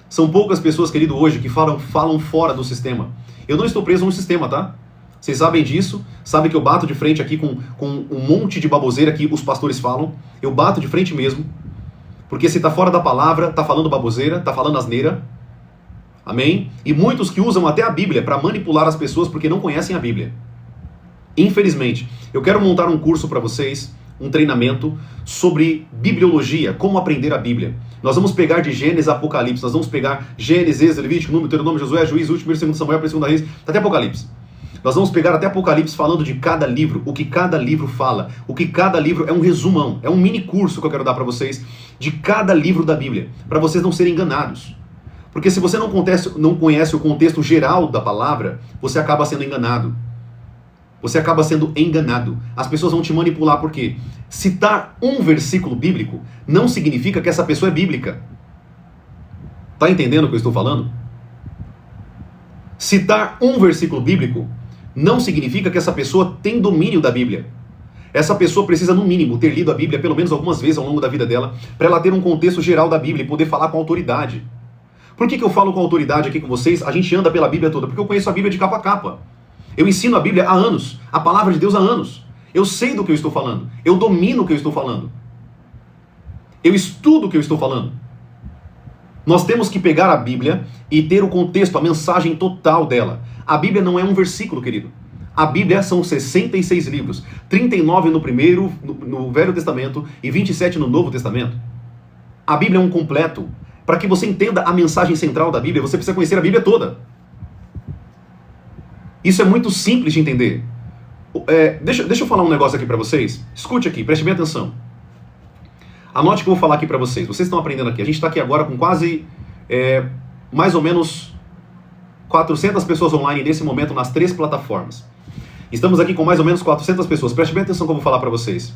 São poucas pessoas, querido, hoje que falam fora do sistema. Eu não estou preso a um sistema, tá? Vocês sabem disso, sabem que eu bato de frente aqui com um monte de baboseira que os pastores falam. Eu bato de frente mesmo, porque se está fora da palavra, está falando baboseira, está falando asneira. Amém? E muitos que usam até a Bíblia para manipular as pessoas porque não conhecem a Bíblia. Infelizmente, eu quero montar um curso para vocês, um treinamento sobre bibliologia, como aprender a Bíblia. Nós vamos pegar de Gênesis a Apocalipse, nós vamos pegar Gênesis, Êxodo, Levítico, Número, Deuteronômio, Josué, Juízes, Último, 1 Samuel, 2 Reis, até Apocalipse. Nós vamos pegar até Apocalipse falando de cada livro, o que cada livro fala, o que cada livro é um resumão, é um mini curso que eu quero dar para vocês de cada livro da Bíblia, para vocês não serem enganados. Porque se você não conhece o contexto geral da palavra, você acaba sendo enganado. Você acaba sendo enganado. As pessoas vão te manipular, por quê? Citar um versículo bíblico não significa que essa pessoa é bíblica. Tá entendendo o que eu estou falando? Citar um versículo bíblico não significa que essa pessoa tem domínio da Bíblia. Essa pessoa precisa, no mínimo, ter lido a Bíblia pelo menos algumas vezes ao longo da vida dela, para ela ter um contexto geral da Bíblia e poder falar com autoridade. Por que eu falo com autoridade aqui com vocês? A gente anda pela Bíblia toda, porque eu conheço a Bíblia de capa a capa. Eu ensino a Bíblia há anos, a palavra de Deus há anos. Eu sei do que eu estou falando, eu domino o que eu estou falando. Eu estudo o que eu estou falando. Nós temos que pegar a Bíblia e ter o contexto, a mensagem total dela. A Bíblia não é um versículo, querido. A Bíblia são 66 livros, 39 no Velho Testamento e 27 no Novo Testamento. A Bíblia é um completo. Para que você entenda a mensagem central da Bíblia, você precisa conhecer a Bíblia toda. Isso é muito simples de entender. Deixa eu falar um negócio aqui para vocês. Escute aqui, preste bem atenção. Anote o que eu vou falar aqui para vocês. Vocês estão aprendendo aqui. A gente está aqui agora com quase, mais ou menos, 400 pessoas online nesse momento nas 3 plataformas. Estamos aqui com mais ou menos 400 pessoas. Preste bem atenção no que eu vou falar para vocês.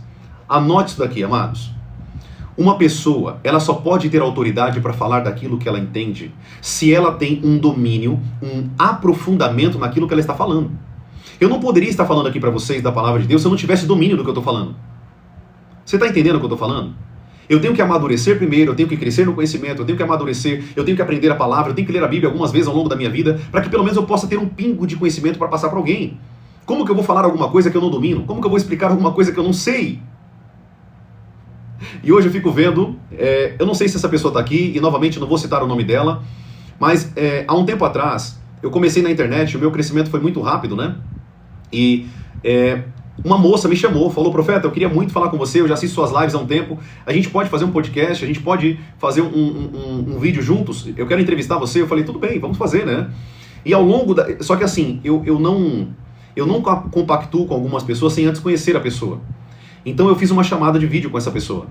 Anote isso daqui, amados. Uma pessoa, ela só pode ter autoridade para falar daquilo que ela entende se ela tem um domínio, um aprofundamento naquilo que ela está falando. Eu não poderia estar falando aqui para vocês da palavra de Deus se eu não tivesse domínio do que eu estou falando. Você está entendendo o que eu estou falando? Eu tenho que amadurecer primeiro, eu tenho que crescer no conhecimento, eu tenho que amadurecer, eu tenho que aprender a palavra, eu tenho que ler a Bíblia algumas vezes ao longo da minha vida, para que pelo menos eu possa ter um pingo de conhecimento para passar para alguém. Como que eu vou falar alguma coisa que eu não domino? Como que eu vou explicar alguma coisa que eu não sei? E hoje eu fico vendo, eu não sei se essa pessoa está aqui, e novamente não vou citar o nome dela, mas há um tempo atrás, eu comecei na internet, o meu crescimento foi muito rápido, né? E uma moça me chamou, falou: profeta, eu queria muito falar com você, eu já assisto suas lives há um tempo, a gente pode fazer um podcast, a gente pode fazer um vídeo juntos, eu quero entrevistar você. Eu falei: tudo bem, vamos fazer, né? E ao longo da... Só que assim, eu não compactuo com algumas pessoas sem antes conhecer a pessoa. Então eu fiz uma chamada de vídeo com essa pessoa.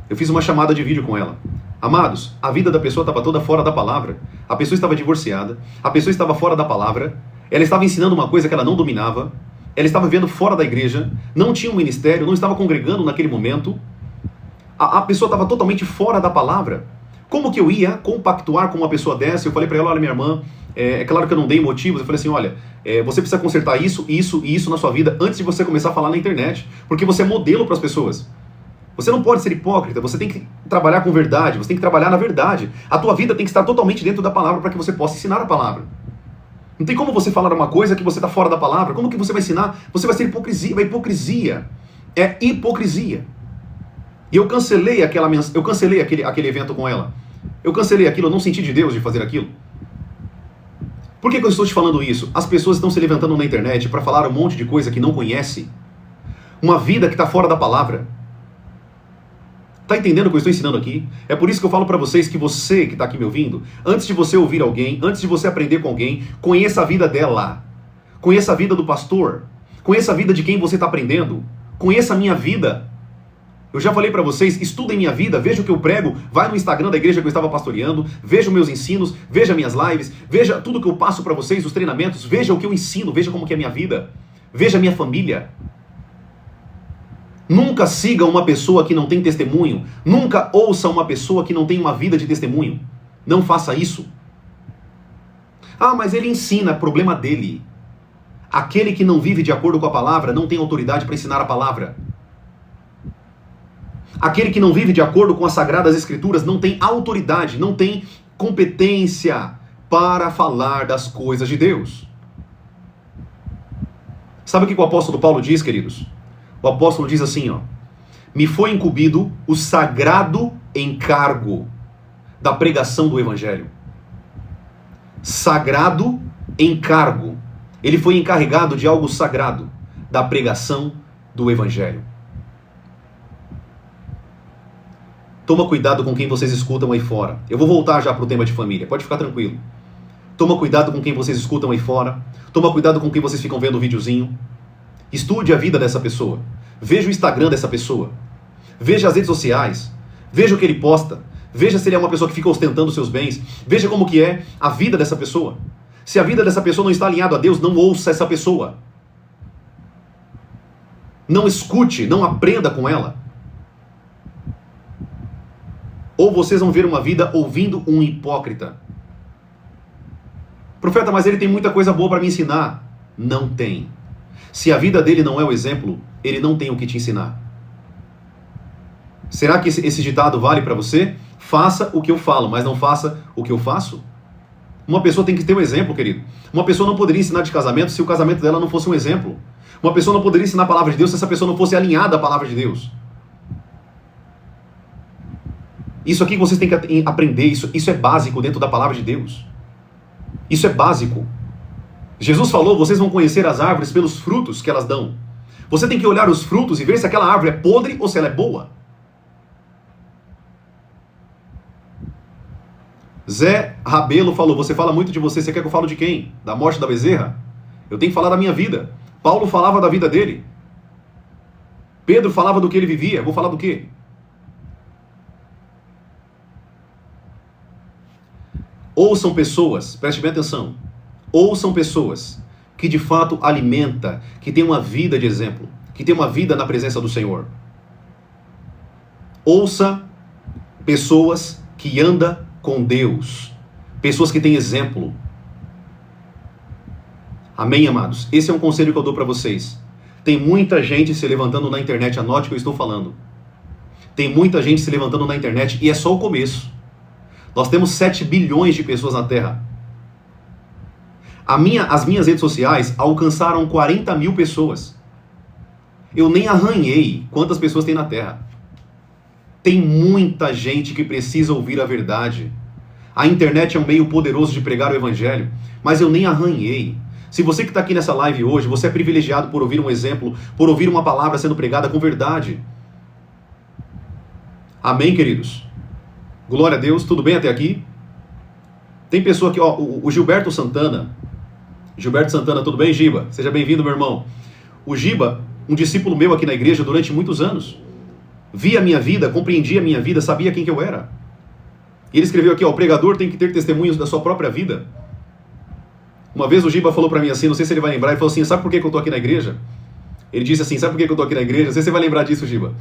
Eu fiz uma chamada de vídeo com ela. Amados, a vida da pessoa estava toda fora da palavra. A pessoa estava divorciada, a pessoa estava fora da palavra, ela estava ensinando uma coisa que ela não dominava, ela estava vivendo fora da igreja, não tinha um ministério, não estava congregando naquele momento. A pessoa estava totalmente fora da palavra. Como que eu ia compactuar com uma pessoa dessa? Eu falei para ela: olha, minha irmã, é claro que eu não dei motivos. Eu falei assim: olha, você precisa consertar isso, isso e isso na sua vida antes de você começar a falar na internet, porque você é modelo para as pessoas. Você não pode ser hipócrita, você tem que trabalhar com verdade, você tem que trabalhar na verdade. A tua vida tem que estar totalmente dentro da palavra para que você possa ensinar a palavra. Não tem como você falar uma coisa que você está fora da palavra. Como que você vai ensinar? Você vai ser hipocrisia. Hipocrisia é hipocrisia. E eu cancelei aquele evento com ela. Eu cancelei aquilo, eu não senti de Deus de fazer aquilo. Por que eu estou te falando isso? As pessoas estão se levantando na internet para falar um monte de coisa que não conhece. Uma vida que está fora da palavra. Está entendendo o que eu estou ensinando aqui? É por isso que eu falo para vocês que você que está aqui me ouvindo, antes de você ouvir alguém, antes de você aprender com alguém, conheça a vida dela. Conheça a vida do pastor. Conheça a vida de quem você está aprendendo. Conheça a minha vida. Eu já falei para vocês, estudem minha vida, veja o que eu prego, vai no Instagram da igreja que eu estava pastoreando, veja os meus ensinos, veja minhas lives, veja tudo que eu passo para vocês, os treinamentos, veja o que eu ensino, veja como que é a minha vida, veja a minha família. Nunca siga uma pessoa que não tem testemunho, nunca ouça uma pessoa que não tem uma vida de testemunho. Não faça isso. Ah, mas ele ensina, problema dele. Aquele que não vive de acordo com a palavra não tem autoridade para ensinar a palavra. Aquele que não vive de acordo com as Sagradas Escrituras não tem autoridade, não tem competência para falar das coisas de Deus. Sabe o que o apóstolo Paulo diz, queridos? O apóstolo diz assim, ó: me foi incumbido o sagrado encargo da pregação do Evangelho. Sagrado encargo. Ele foi encarregado de algo sagrado, da pregação do Evangelho. Toma cuidado com quem vocês escutam aí fora. Eu vou voltar já para o tema de família, pode ficar tranquilo. Toma cuidado com quem vocês escutam aí fora. Toma cuidado com quem vocês ficam vendo o videozinho. Estude a vida dessa pessoa. Veja o Instagram dessa pessoa. Veja as redes sociais. Veja o que ele posta. Veja se ele é uma pessoa que fica ostentando seus bens. Veja como que é a vida dessa pessoa. Se a vida dessa pessoa não está alinhada a Deus, não ouça essa pessoa. Não escute, não aprenda com ela. Ou vocês vão ver uma vida ouvindo um hipócrita. Profeta, mas ele tem muita coisa boa para me ensinar. Não tem. Se a vida dele não é o exemplo, ele não tem o que te ensinar. Será que esse ditado vale para você? Faça o que eu falo, mas não faça o que eu faço? Uma pessoa tem que ter um exemplo, querido. Uma pessoa não poderia ensinar de casamento se o casamento dela não fosse um exemplo. Uma pessoa não poderia ensinar a palavra de Deus se essa pessoa não fosse alinhada à palavra de Deus. Isso aqui vocês têm que aprender, isso é básico dentro da palavra de Deus. Isso é básico. Jesus falou, vocês vão conhecer as árvores pelos frutos que elas dão. Você tem que olhar os frutos e ver se aquela árvore é podre ou se ela é boa. Zé Rabelo falou, você fala muito de você quer que eu fale de quem? Da morte da bezerra? Eu tenho que falar da minha vida. Paulo falava da vida dele. Pedro falava do que ele vivia. Vou falar do quê? Ouçam pessoas, preste bem atenção. Ouçam pessoas que de fato alimenta, que tem uma vida de exemplo, que tem uma vida na presença do Senhor. Ouça pessoas que andam com Deus, pessoas que têm exemplo. Amém, amados? Esse é um conselho que eu dou para vocês. Tem muita gente se levantando na internet, anote o que eu estou falando. Tem muita gente se levantando na internet e é só o começo. Nós temos 7 bilhões de pessoas na Terra. As minhas redes sociais alcançaram 40 mil pessoas. Eu nem arranhei quantas pessoas tem na Terra. Tem muita gente que precisa ouvir a verdade. A internet é um meio poderoso de pregar o evangelho, mas eu nem arranhei. Se você que está aqui nessa live hoje, você é privilegiado por ouvir um exemplo, por ouvir uma palavra sendo pregada com verdade. Amém, queridos? Glória a Deus, tudo bem até aqui? Tem pessoa aqui, ó, o Gilberto Santana. Gilberto Santana, tudo bem, Giba? Seja bem-vindo, meu irmão. O Giba, um discípulo meu aqui na igreja durante muitos anos. Via a minha vida, compreendia a minha vida, sabia quem que eu era. E ele escreveu aqui, ó, o pregador tem que ter testemunhos da sua própria vida. Uma vez o Giba falou pra mim assim, não sei se ele vai lembrar, ele falou assim, sabe por que eu tô aqui na igreja? Ele disse assim, sabe por que eu tô aqui na igreja? Não sei se você vai lembrar disso, Giba.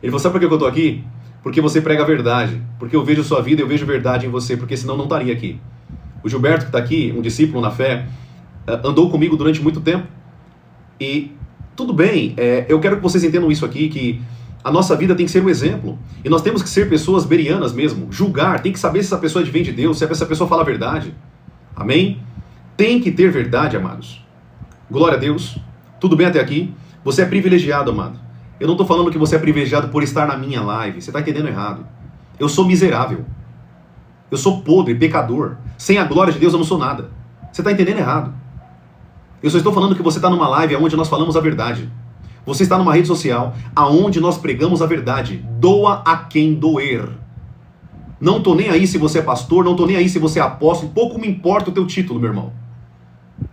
Ele falou, sabe por que eu tô aqui? Porque você prega a verdade, porque eu vejo sua vida, eu vejo verdade em você, porque senão não estaria aqui. O Gilberto que está aqui, um discípulo na fé, andou comigo durante muito tempo, e tudo bem, eu quero que vocês entendam isso aqui, que a nossa vida tem que ser um exemplo, e nós temos que ser pessoas berianas mesmo, julgar, tem que saber se essa pessoa vem de Deus, se essa pessoa fala a verdade, amém? Tem que ter verdade, amados. Glória a Deus, tudo bem até aqui? Você é privilegiado, amado. Eu não estou falando que você é privilegiado por estar na minha live. Você está entendendo errado. Eu sou miserável. Eu sou podre, pecador. Sem a glória de Deus eu não sou nada. Você está entendendo errado. Eu só estou falando que você está numa live onde nós falamos a verdade. Você está numa rede social onde nós pregamos a verdade. Doa a quem doer. Não estou nem aí se você é pastor, não estou nem aí se você é apóstolo. Pouco me importa o teu título, meu irmão.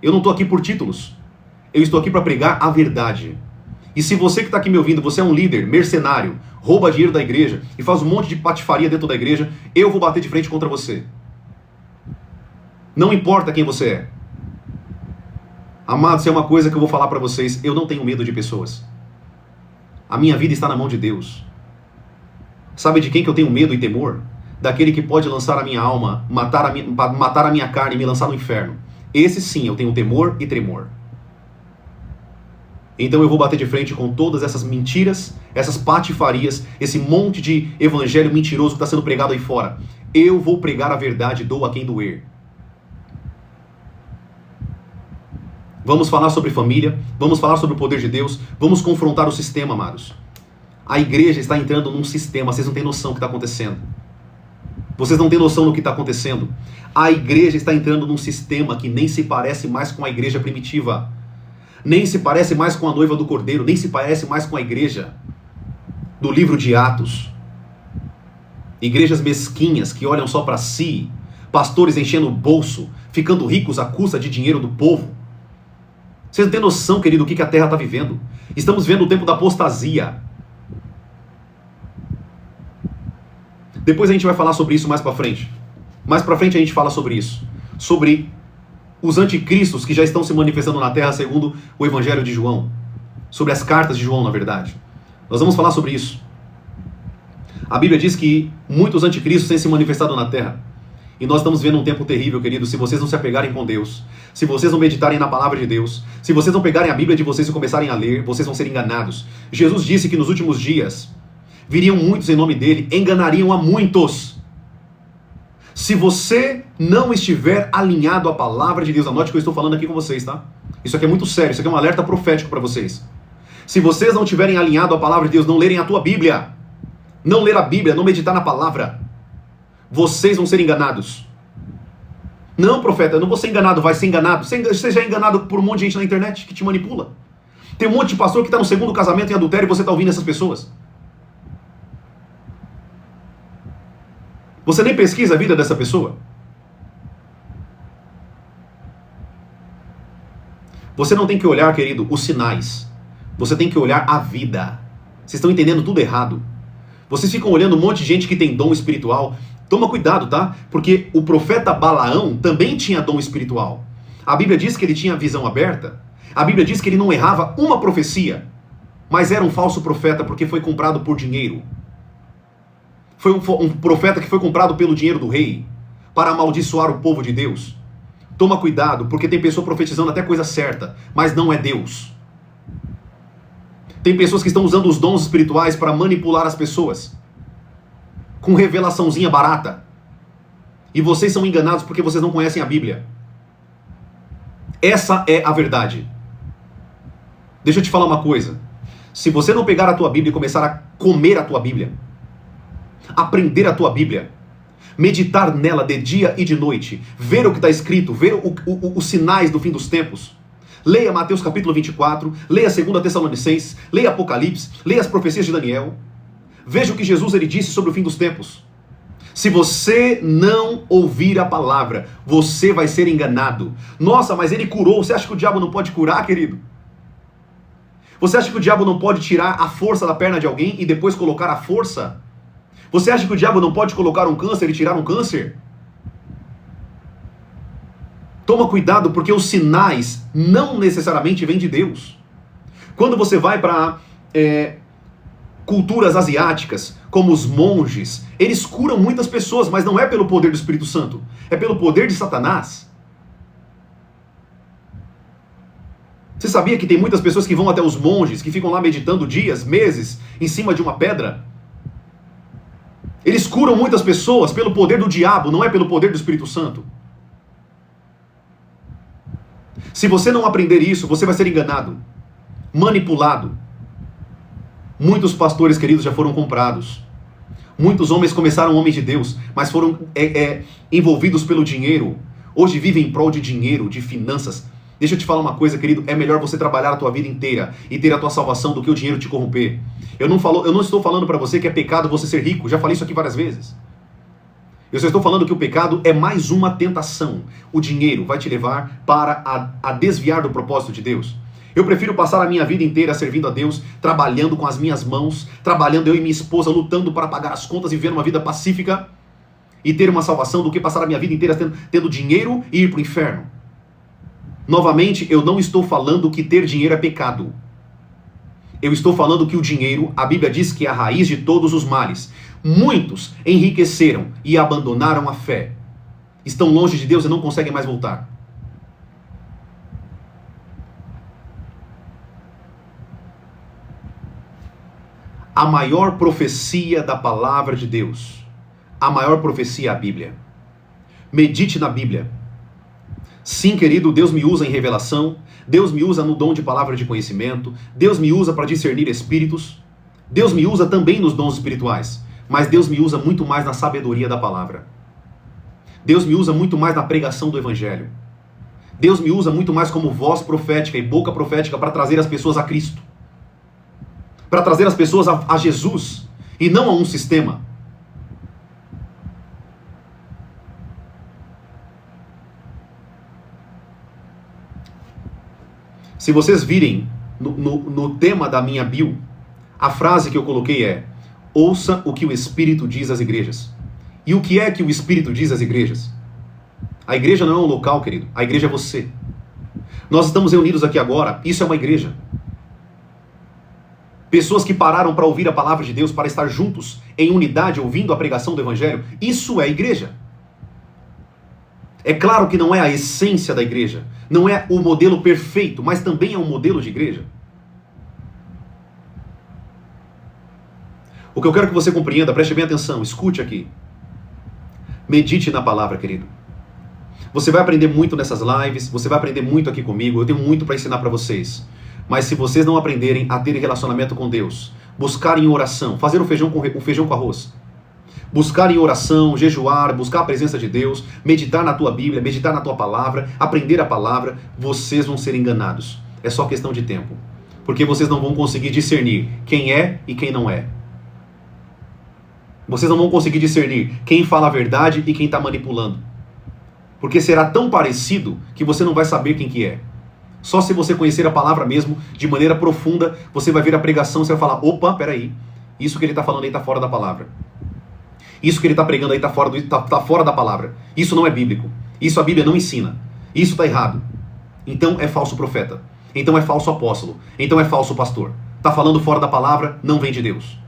Eu não estou aqui por títulos. Eu estou aqui para pregar a verdade. E se você que está aqui me ouvindo, você é um líder, mercenário, rouba dinheiro da igreja e faz um monte de patifaria dentro da igreja, eu vou bater de frente contra você. Não importa quem você é. Amados, é uma coisa que eu vou falar para vocês, eu não tenho medo de pessoas. A minha vida está na mão de Deus. Sabe de quem que eu tenho medo e temor? Daquele que pode lançar a minha alma, matar a minha carne e me lançar no inferno. Esse sim, eu tenho temor e tremor. Então eu vou bater de frente com todas essas mentiras, essas patifarias, esse monte de evangelho mentiroso que está sendo pregado aí fora. Eu vou pregar a verdade, doa a quem doer. Vamos falar sobre família, vamos falar sobre o poder de Deus, vamos confrontar o sistema, amados. A igreja está entrando num sistema, vocês não têm noção do que está acontecendo. Vocês não têm noção do que está acontecendo. A igreja está entrando num sistema que nem se parece mais com a igreja primitiva. Nem se parece mais com a noiva do Cordeiro, nem se parece mais com a igreja do livro de Atos. Igrejas mesquinhas que olham só para si, pastores enchendo o bolso, ficando ricos à custa de dinheiro do povo. Vocês não têm noção, querido, do que a terra está vivendo. Estamos vendo o tempo da apostasia. Depois a gente vai falar sobre isso mais para frente. Mais para frente a gente fala sobre isso. Sobre os anticristos que já estão se manifestando na terra segundo o Evangelho de João. sobre as cartas de João, na verdade. Nós vamos falar sobre isso. A Bíblia diz que muitos anticristos têm se manifestado na terra. E nós estamos vendo um tempo terrível, querido, se vocês não se apegarem com Deus, se vocês não meditarem na palavra de Deus, se vocês não pegarem a Bíblia de vocês e começarem a ler, vocês vão ser enganados. Jesus disse que nos últimos dias viriam muitos em nome dele, enganariam a muitos. Se você não estiver alinhado à palavra de Deus, anote o que eu estou falando aqui com vocês, tá? Isso aqui é muito sério, isso aqui é um alerta profético para vocês. Se vocês não estiverem alinhados à palavra de Deus, não lerem a tua Bíblia, não ler a Bíblia, não meditar na palavra, vocês vão ser enganados. Não, profeta, eu não vou ser enganado, vai ser enganado. Você já é enganado por um monte de gente na internet que te manipula. Tem um monte de pastor que está no segundo casamento em adultério e você está ouvindo essas pessoas. Você nem pesquisa a vida dessa pessoa. Você não tem que olhar, querido, os sinais. Você tem que olhar a vida. Vocês estão entendendo tudo errado. Vocês ficam olhando um monte de gente que tem dom espiritual. Toma cuidado, tá? Porque o profeta Balaão também tinha dom espiritual. A Bíblia diz que ele tinha visão aberta. A Bíblia diz que ele não errava uma profecia. Mas era um falso profeta porque foi comprado por dinheiro. Foi um profeta que foi comprado pelo dinheiro do rei para amaldiçoar o povo de Deus. Toma cuidado, porque tem pessoa profetizando até coisa certa, mas não é Deus. Tem pessoas que estão usando os dons espirituais para manipular as pessoas. Com revelaçãozinha barata. E vocês são enganados porque vocês não conhecem a Bíblia. Essa é a verdade. Deixa eu te falar uma coisa. Se você não pegar a tua Bíblia e começar a comer a tua Bíblia, aprender a tua Bíblia, meditar nela de dia e de noite, ver o que está escrito, ver os sinais do fim dos tempos, leia Mateus capítulo 24, leia 2 Tessalonicenses, leia Apocalipse, leia as profecias de Daniel, veja o que Jesus ele disse sobre o fim dos tempos. Se você não ouvir a palavra, você vai ser enganado. Nossa, mas ele curou. Você acha que o diabo não pode curar, querido? Você acha que o diabo não pode tirar a força da perna de alguém e depois colocar a força? Você acha que o diabo não pode colocar um câncer e tirar um câncer? Toma cuidado, porque os sinais não necessariamente vêm de Deus. Quando você vai para culturas asiáticas, como os monges, eles curam muitas pessoas, mas não é pelo poder do Espírito Santo, é pelo poder de Satanás. Você sabia que tem muitas pessoas que vão até os monges, que ficam lá meditando dias, meses, em cima de uma pedra? Eles curam muitas pessoas pelo poder do diabo, não é pelo poder do Espírito Santo. Se você não aprender isso, você vai ser enganado, manipulado. Muitos pastores, queridos, já foram comprados. Muitos homens começaram homens de Deus, mas foram envolvidos pelo dinheiro. Hoje vivem em prol de dinheiro, de finanças. Deixa eu te falar uma coisa, querido. É melhor você trabalhar a tua vida inteira e ter a tua salvação do que o dinheiro te corromper. Eu não estou falando para você que é pecado você ser rico. Já falei isso aqui várias vezes. Eu só estou falando que o pecado é mais uma tentação. O dinheiro vai te levar para a desviar do propósito de Deus. Eu prefiro passar a minha vida inteira servindo a Deus, trabalhando com as minhas mãos, trabalhando eu e minha esposa, lutando para pagar as contas e viver uma vida pacífica e ter uma salvação, do que passar a minha vida inteira tendo dinheiro e ir para o inferno. Novamente, eu não estou falando que ter dinheiro é pecado. Eu estou falando que o dinheiro, a Bíblia diz que é a raiz de todos os males. Muitos enriqueceram e abandonaram a fé. Estão longe de Deus e não conseguem mais voltar. A maior profecia da palavra de Deus, a maior profecia é a Bíblia. Medite na Bíblia. Sim, querido, Deus me usa em revelação, Deus me usa no dom de palavra de conhecimento, Deus me usa para discernir espíritos, Deus me usa também nos dons espirituais, mas Deus me usa muito mais na sabedoria da palavra. Deus me usa muito mais na pregação do Evangelho. Deus me usa muito mais como voz profética e boca profética para trazer as pessoas a Cristo. Para trazer as pessoas a Jesus e não a um sistema. Se vocês virem no tema da minha bio, a frase que eu coloquei é: ouça o que o Espírito diz às igrejas. E o que é que o Espírito diz às igrejas? A igreja não é um local, querido. A igreja é você. Nós estamos reunidos aqui agora. Isso é uma igreja. Pessoas que pararam para ouvir a palavra de Deus, para estar juntos, em unidade, ouvindo a pregação do Evangelho. Isso é igreja. É claro que não é a essência da igreja, não é o modelo perfeito, mas também é um modelo de igreja. O que eu quero que você compreenda, preste bem atenção, escute aqui. Medite na palavra, querido. Você vai aprender muito nessas lives, você vai aprender muito aqui comigo, eu tenho muito para ensinar para vocês. Mas se vocês não aprenderem a ter relacionamento com Deus, buscarem oração, fazer o feijão com arroz, buscar em oração, jejuar, buscar a presença de Deus, meditar na tua Bíblia, meditar na tua palavra, aprender a palavra, vocês vão ser enganados. É só questão de tempo. Porque vocês não vão conseguir discernir quem é e quem não é. Vocês não vão conseguir discernir quem fala a verdade e quem está manipulando. Porque será tão parecido que você não vai saber quem que é. Só se você conhecer a palavra mesmo, de maneira profunda, você vai ver a pregação e você vai falar, opa, peraí, isso que ele está falando aí está fora da palavra. Isso que ele está pregando aí está fora da palavra. Isso não é bíblico. Isso a Bíblia não ensina. Isso está errado. Então é falso profeta. Então é falso apóstolo. Então é falso pastor. Está falando fora da palavra, não vem de Deus.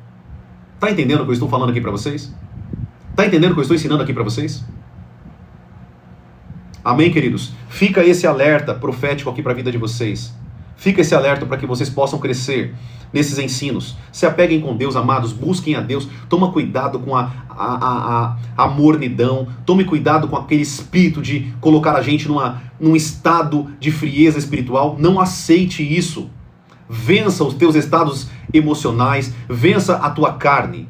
Está entendendo o que eu estou falando aqui para vocês? Está entendendo o que eu estou ensinando aqui para vocês? Amém, queridos? Fica esse alerta profético aqui para a vida de vocês. Fica esse alerta para que vocês possam crescer nesses ensinos. Se apeguem com Deus, amados, busquem a Deus. Toma cuidado com a mornidão. Tome cuidado com aquele espírito de colocar a gente num estado de frieza espiritual. Não aceite isso. Vença os teus estados emocionais. Vença a tua carne.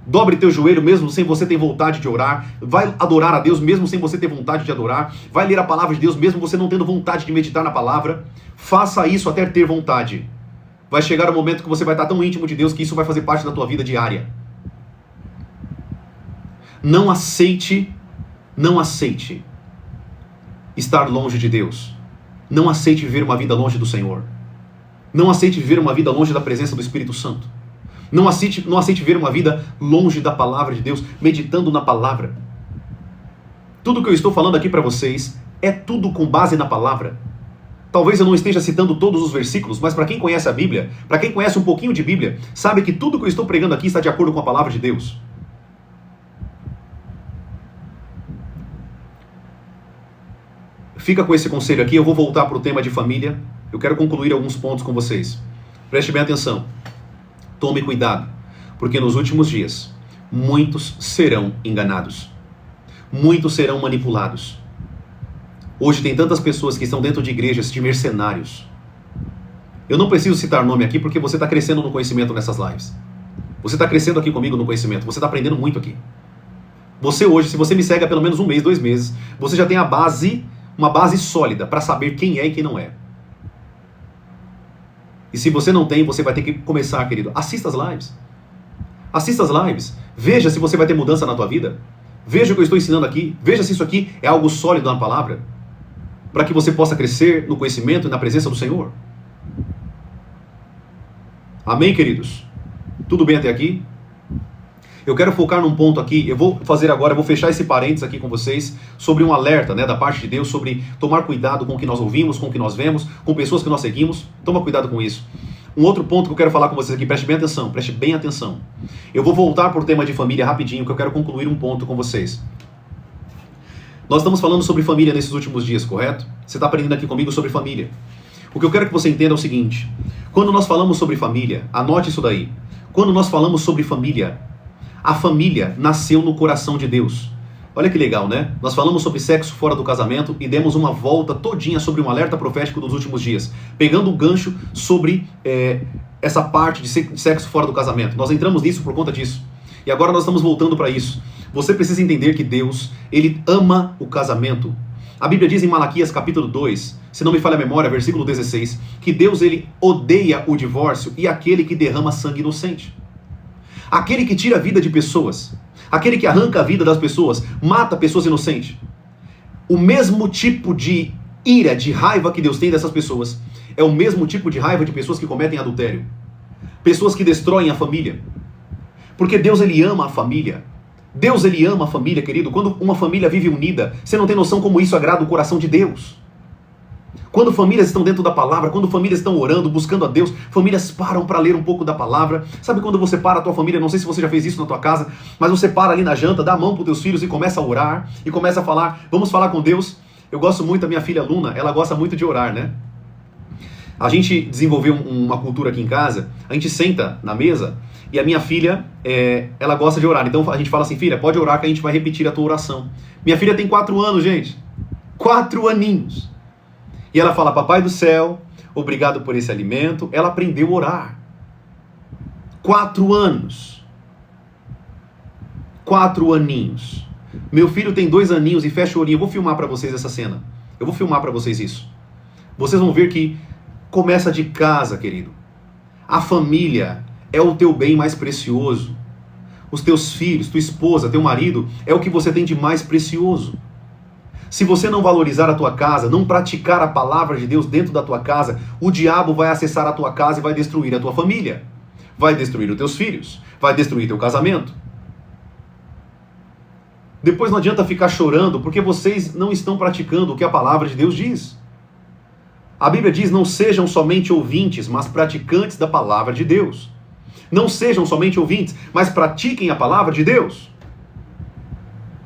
Dobre teu joelho mesmo sem você ter vontade de orar. Vai adorar a Deus mesmo sem você ter vontade de adorar. Vai ler a palavra de Deus mesmo você não tendo vontade de meditar na palavra. Faça isso até ter vontade. Vai chegar o momento que você vai estar tão íntimo de Deus que isso vai fazer parte da tua vida diária. Não aceite estar longe de Deus. Não aceite viver uma vida longe do Senhor. Não aceite viver uma vida longe da presença do Espírito Santo. Não aceite viver uma vida longe da palavra de Deus, meditando na palavra. Tudo que eu estou falando aqui para vocês é tudo com base na palavra. Talvez eu não esteja citando todos os versículos, mas para quem conhece a Bíblia, para quem conhece um pouquinho de Bíblia, sabe que tudo que eu estou pregando aqui está de acordo com a palavra de Deus. Fica com esse conselho aqui, eu vou voltar para o tema de família. Eu quero concluir alguns pontos com vocês. Preste bem atenção. Tome cuidado, porque nos últimos dias, muitos serão enganados. Muitos serão manipulados. Hoje tem tantas pessoas que estão dentro de igrejas de mercenários. Eu não preciso citar nome aqui porque você está crescendo no conhecimento nessas lives. Você está crescendo aqui comigo no conhecimento, você está aprendendo muito aqui. Você hoje, se você me segue há pelo menos 1 mês, 2 meses, você já tem uma base sólida para saber quem é e quem não é. E se você não tem, você vai ter que começar, querido. Assista as lives. Assista as lives. Veja se você vai ter mudança na tua vida. Veja o que eu estou ensinando aqui. Veja se isso aqui é algo sólido na palavra. Para que você possa crescer no conhecimento e na presença do Senhor. Amém, queridos? Tudo bem até aqui? Eu quero focar num ponto aqui, eu vou fechar esse parênteses aqui com vocês, sobre um alerta, da parte de Deus, sobre tomar cuidado com o que nós ouvimos, com o que nós vemos, com pessoas que nós seguimos. Toma cuidado com isso. Um outro ponto que eu quero falar com vocês aqui, preste bem atenção. Eu vou voltar por tema de família rapidinho, que eu quero concluir um ponto com vocês. Nós estamos falando sobre família nesses últimos dias, correto? Você está aprendendo aqui comigo sobre família. O que eu quero que você entenda é o seguinte, quando nós falamos sobre família, anote isso daí, quando nós falamos sobre família, a família nasceu no coração de Deus. Olha que legal, né? Nós falamos sobre sexo fora do casamento e demos uma volta todinha sobre um alerta profético dos últimos dias, pegando um gancho sobre essa parte de sexo fora do casamento. Nós entramos nisso por conta disso. E agora nós estamos voltando para isso. Você precisa entender que Deus, Ele ama o casamento. A Bíblia diz em Malaquias capítulo 2, se não me falha a memória, versículo 16, que Deus, Ele odeia o divórcio e aquele que derrama sangue inocente. Aquele que tira a vida de pessoas, aquele que arranca a vida das pessoas, mata pessoas inocentes. O mesmo tipo de ira, de raiva que Deus tem dessas pessoas, é o mesmo tipo de raiva de pessoas que cometem adultério. Pessoas que destroem a família. Porque Deus, Ele ama a família. Deus, Ele ama a família, querido. Quando uma família vive unida, você não tem noção como isso agrada o coração de Deus. Quando famílias estão dentro da palavra, quando famílias estão orando, buscando a Deus, famílias param para ler um pouco da palavra. Sabe quando você para a tua família, não sei se você já fez isso na tua casa, mas você para ali na janta, dá a mão para os teus filhos e começa a orar, e começa a falar, vamos falar com Deus. Eu gosto muito da minha filha Luna, ela gosta muito de orar, né? A gente desenvolveu uma cultura aqui em casa, a gente senta na mesa e a minha filha, ela gosta de orar. Então a gente fala assim, filha, pode orar que a gente vai repetir a tua oração. Minha filha tem 4 anos, gente. 4 aninhos. E ela fala, papai do céu, obrigado por esse alimento. Ela aprendeu a orar. 4 anos. 4 aninhos. Meu filho tem 2 aninhos e fecha o olhinho. Eu vou filmar para vocês essa cena. Eu vou filmar para vocês isso. Vocês vão ver que começa de casa, querido. A família é o teu bem mais precioso. Os teus filhos, tua esposa, teu marido, é o que você tem de mais precioso. Se você não valorizar a tua casa, não praticar a palavra de Deus dentro da tua casa, o diabo vai acessar a tua casa e vai destruir a tua família. Vai destruir os teus filhos. Vai destruir teu casamento. Depois não adianta ficar chorando porque vocês não estão praticando o que a palavra de Deus diz. A Bíblia diz, não sejam somente ouvintes, mas praticantes da palavra de Deus. Não sejam somente ouvintes, mas pratiquem a palavra de Deus.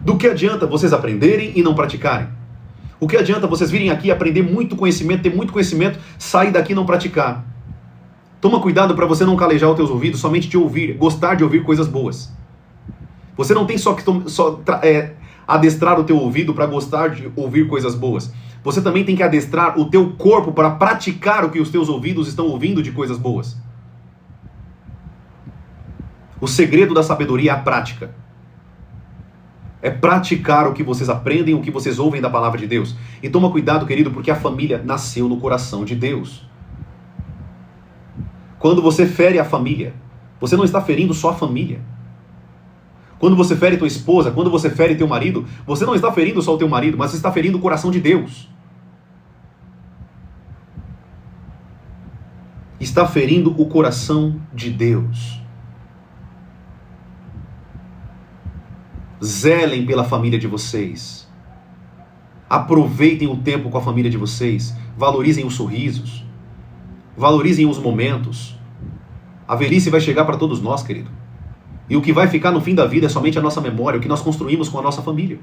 Do que adianta vocês aprenderem e não praticarem? O que adianta vocês virem aqui aprender muito conhecimento, ter muito conhecimento, sair daqui e não praticar? Toma cuidado para você não calejar os teus ouvidos somente de ouvir, gostar de ouvir coisas boas. Você não tem só que adestrar o teu ouvido para gostar de ouvir coisas boas. Você também tem que adestrar o teu corpo para praticar o que os teus ouvidos estão ouvindo de coisas boas. O segredo da sabedoria é a prática. É praticar o que vocês aprendem, o que vocês ouvem da palavra de Deus. E toma cuidado, querido, porque a família nasceu no coração de Deus. Quando você fere a família, você não está ferindo só a família. Quando você fere tua esposa, quando você fere teu marido, você não está ferindo só o teu marido, mas você está ferindo o coração de Deus. Está ferindo o coração de Deus. Zelem pela família de vocês. Aproveitem o tempo com a família de vocês. Valorizem os sorrisos. Valorizem os momentos. A velhice vai chegar para todos nós, querido. E o que vai ficar no fim da vida é somente a nossa memória, o que nós construímos com a nossa família.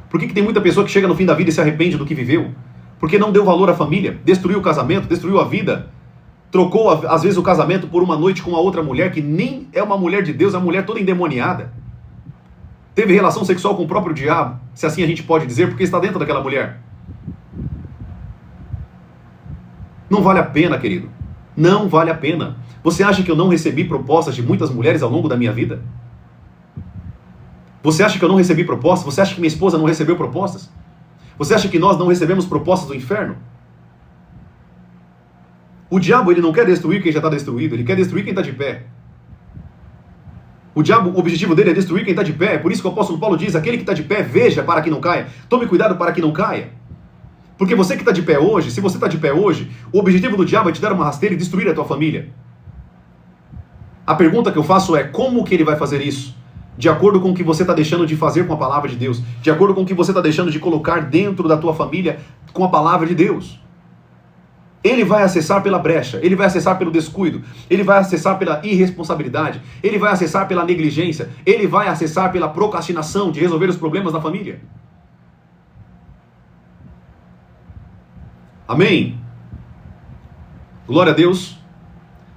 Por que tem muita pessoa que chega no fim da vida e se arrepende do que viveu? Porque não deu valor à família, destruiu o casamento, destruiu a vida, trocou às vezes o casamento por uma noite com uma outra mulher que nem é uma mulher de Deus, é uma mulher toda endemoniada. Teve relação sexual com o próprio diabo, se assim a gente pode dizer, porque está dentro daquela mulher. Não vale a pena, querido. Não vale a pena. Você acha que eu não recebi propostas de muitas mulheres ao longo da minha vida? Você acha que eu não recebi propostas? Você acha que minha esposa não recebeu propostas? Você acha que nós não recebemos propostas do inferno? O diabo, ele não quer destruir quem já está destruído, ele quer destruir quem está de pé. O diabo, o objetivo dele é destruir quem está de pé. É por isso que o apóstolo Paulo diz, aquele que está de pé, veja para que não caia. Tome cuidado para que não caia. Porque você que está de pé hoje, se você está de pé hoje, o objetivo do diabo é te dar uma rasteira e destruir a tua família. A pergunta que eu faço é, como que ele vai fazer isso? De acordo com o que você está deixando de fazer com a palavra de Deus. De acordo com o que você está deixando de colocar dentro da tua família com a palavra de Deus. Ele vai acessar pela brecha, ele vai acessar pelo descuido, ele vai acessar pela irresponsabilidade, ele vai acessar pela negligência, ele vai acessar pela procrastinação de resolver os problemas da família. Amém? Glória a Deus.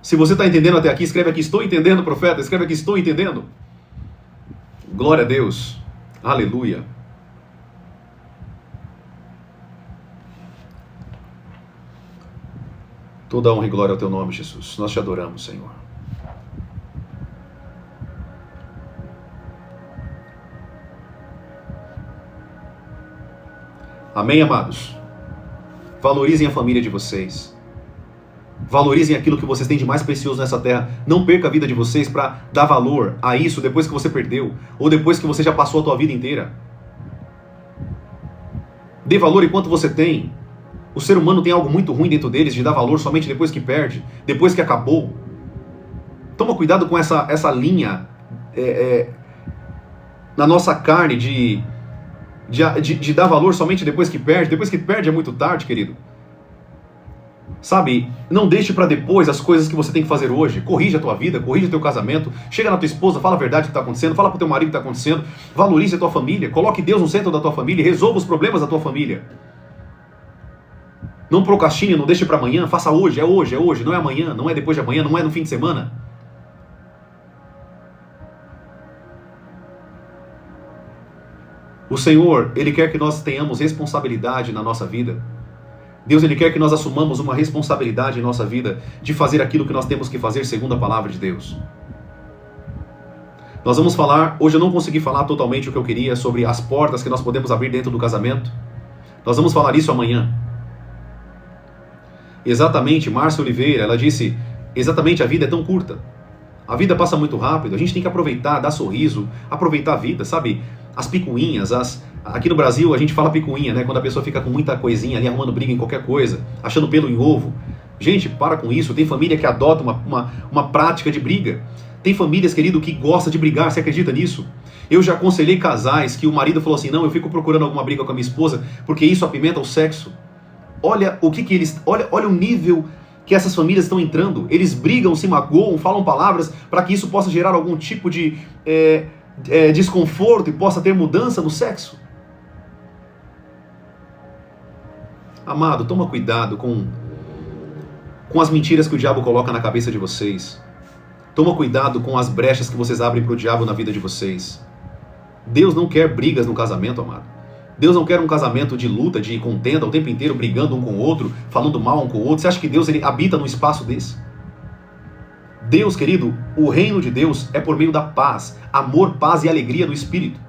Se você está entendendo até aqui, escreve aqui, estou entendendo, profeta, escreve aqui, estou entendendo. Glória a Deus. Aleluia. Toda honra e glória ao teu nome, Jesus. Nós te adoramos, Senhor. Amém, amados? Valorizem a família de vocês. Valorizem aquilo que vocês têm de mais precioso nessa terra. Não perca a vida de vocês para dar valor a isso depois que você perdeu, ou depois que você já passou a tua vida inteira. Dê valor enquanto você tem. O ser humano tem algo muito ruim dentro deles de dar valor somente depois que perde, depois que acabou. Toma cuidado com essa linha na nossa carne de dar valor somente depois que perde. Depois que perde é muito tarde, querido. Sabe, não deixe para depois as coisas que você tem que fazer hoje. Corrija a tua vida, corrija o teu casamento. Chega na tua esposa, fala a verdade do que está acontecendo. Fala para o teu marido o que está acontecendo. Valorize a tua família. Coloque Deus no centro da tua família. Resolva os problemas da tua família. Não procrastine, não deixe para amanhã. Faça hoje, é hoje, é hoje. Não é amanhã, não é depois de amanhã, não é no fim de semana. O Senhor, Ele quer que nós tenhamos responsabilidade na nossa vida. Deus, Ele quer que nós assumamos uma responsabilidade em nossa vida de fazer aquilo que nós temos que fazer segundo a palavra de Deus. Nós vamos falar, hoje eu não consegui falar totalmente o que eu queria sobre as portas que nós podemos abrir dentro do casamento. Nós vamos falar isso amanhã. Exatamente, Márcia Oliveira, ela disse, exatamente, a vida é tão curta. A vida passa muito rápido, a gente tem que aproveitar, dar sorriso, aproveitar a vida, sabe? As picuinhas, aqui no Brasil a gente fala picuinha, né? Quando a pessoa fica com muita coisinha ali, arrumando briga em qualquer coisa, achando pelo em ovo. Gente, para com isso. Tem família que adota uma prática de briga. Tem famílias, querido, que gosta de brigar. Você acredita nisso? Eu já aconselhei casais que o marido falou assim, não, eu fico procurando alguma briga com a minha esposa porque isso apimenta o sexo. Olha o que eles... Olha o nível que essas famílias estão entrando. Eles brigam, se magoam, falam palavras para que isso possa gerar algum tipo de desconforto e possa ter mudança no sexo. Amado, toma cuidado com as mentiras que o diabo coloca na cabeça de vocês. Toma cuidado com as brechas que vocês abrem para o diabo na vida de vocês. Deus não quer brigas no casamento, amado. Deus não quer um casamento de luta, de contenda, o tempo inteiro brigando um com o outro, falando mal um com o outro. Você acha que Deus ele habita num espaço desse? Deus, querido, o reino de Deus é por meio da paz, amor, paz e alegria do Espírito.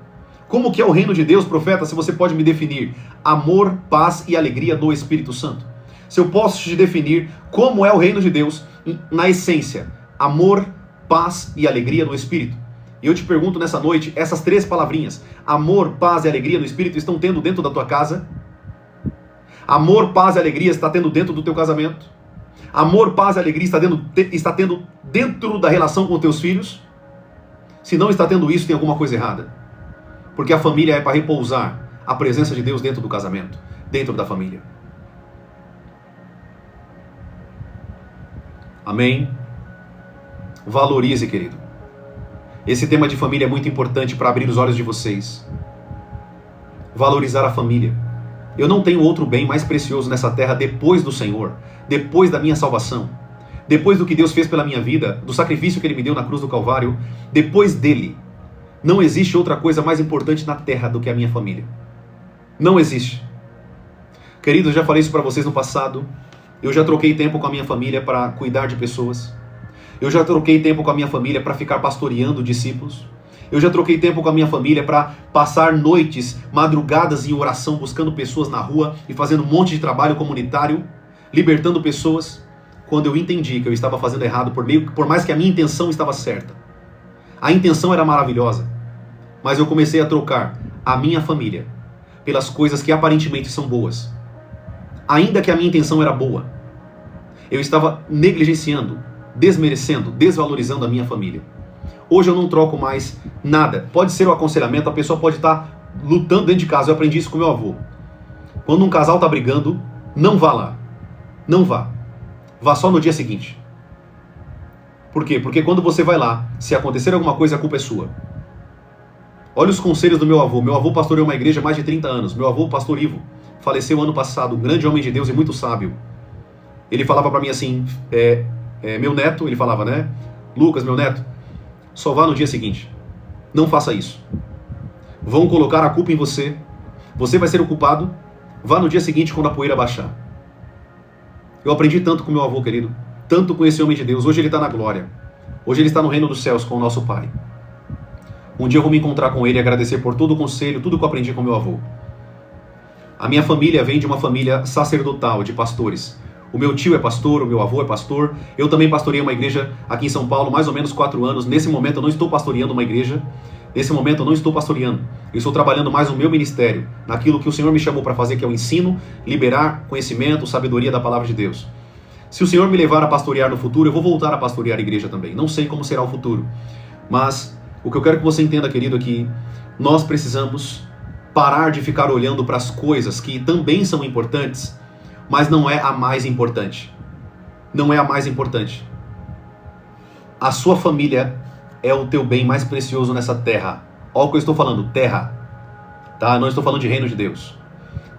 Como que é o reino de Deus, profeta, se você pode me definir? Amor, paz e alegria do Espírito Santo. Se eu posso te definir como é o reino de Deus, na essência, amor, paz e alegria no Espírito. E eu te pergunto nessa noite, essas três palavrinhas, amor, paz e alegria no Espírito, estão tendo dentro da tua casa? Amor, paz e alegria está tendo dentro do teu casamento? Amor, paz e alegria está tendo dentro da relação com os teus filhos? Se não está tendo isso, tem alguma coisa errada. Porque a família é para repousar a presença de Deus dentro do casamento, dentro da família. Amém? Valorize, querido. Esse tema de família é muito importante para abrir os olhos de vocês. Valorizar a família. Eu não tenho outro bem mais precioso nessa terra depois do Senhor, depois da minha salvação, depois do que Deus fez pela minha vida, do sacrifício que Ele me deu na cruz do Calvário, depois dele. Não existe outra coisa mais importante na terra do que a minha família. Não existe. Queridos, eu já falei isso para vocês no passado. Eu já troquei tempo com a minha família para cuidar de pessoas. Eu já troquei tempo com a minha família para ficar pastoreando discípulos. Eu já troquei tempo com a minha família para passar noites, madrugadas em oração, buscando pessoas na rua e fazendo um monte de trabalho comunitário, libertando pessoas, quando eu entendi que eu estava fazendo errado, por mais que a minha intenção estava certa. A intenção era maravilhosa, mas eu comecei a trocar a minha família pelas coisas que aparentemente são boas. Ainda que a minha intenção era boa, eu estava negligenciando, desmerecendo, desvalorizando a minha família. Hoje eu não troco mais nada. Pode ser o aconselhamento, a pessoa pode estar lutando dentro de casa. Eu aprendi isso com meu avô. Quando um casal está brigando, não vá lá. Não vá. Vá só no dia seguinte. Por quê? Porque quando você vai lá, se acontecer alguma coisa, a culpa é sua. Olha os conselhos do meu avô. Meu avô pastoreou uma igreja há mais de 30 anos. Meu avô, pastor Ivo, faleceu ano passado. Um grande homem de Deus e muito sábio. Ele falava para mim assim, meu neto, ele falava, né? Lucas, meu neto, só vá no dia seguinte. Não faça isso. Vão colocar a culpa em você. Você vai ser o culpado. Vá no dia seguinte quando a poeira baixar. Eu aprendi tanto com meu avô, querido. Tanto com esse homem de Deus. Hoje ele está na glória. Hoje ele está no reino dos céus com o nosso Pai. Um dia eu vou me encontrar com ele e agradecer por todo o conselho, tudo que eu aprendi com meu avô. A minha família vem de uma família sacerdotal, de pastores. O meu tio é pastor, o meu avô é pastor. Eu também pastorei uma igreja aqui em São Paulo, mais ou menos 4 anos. Nesse momento eu não estou pastoreando uma igreja. Nesse momento eu não estou pastoreando. Eu estou trabalhando mais no meu ministério, naquilo que o Senhor me chamou para fazer, que é o ensino, liberar conhecimento, sabedoria da palavra de Deus. Se o Senhor me levar a pastorear no futuro, eu vou voltar a pastorear a igreja também. Não sei como será o futuro. Mas o que eu quero que você entenda, querido, é que nós precisamos parar de ficar olhando para as coisas que também são importantes, mas não é a mais importante. não é a mais importante. A sua família é o teu bem mais precioso nessa terra. Olha o que eu estou falando, terra. Tá? Não estou falando de reino de Deus.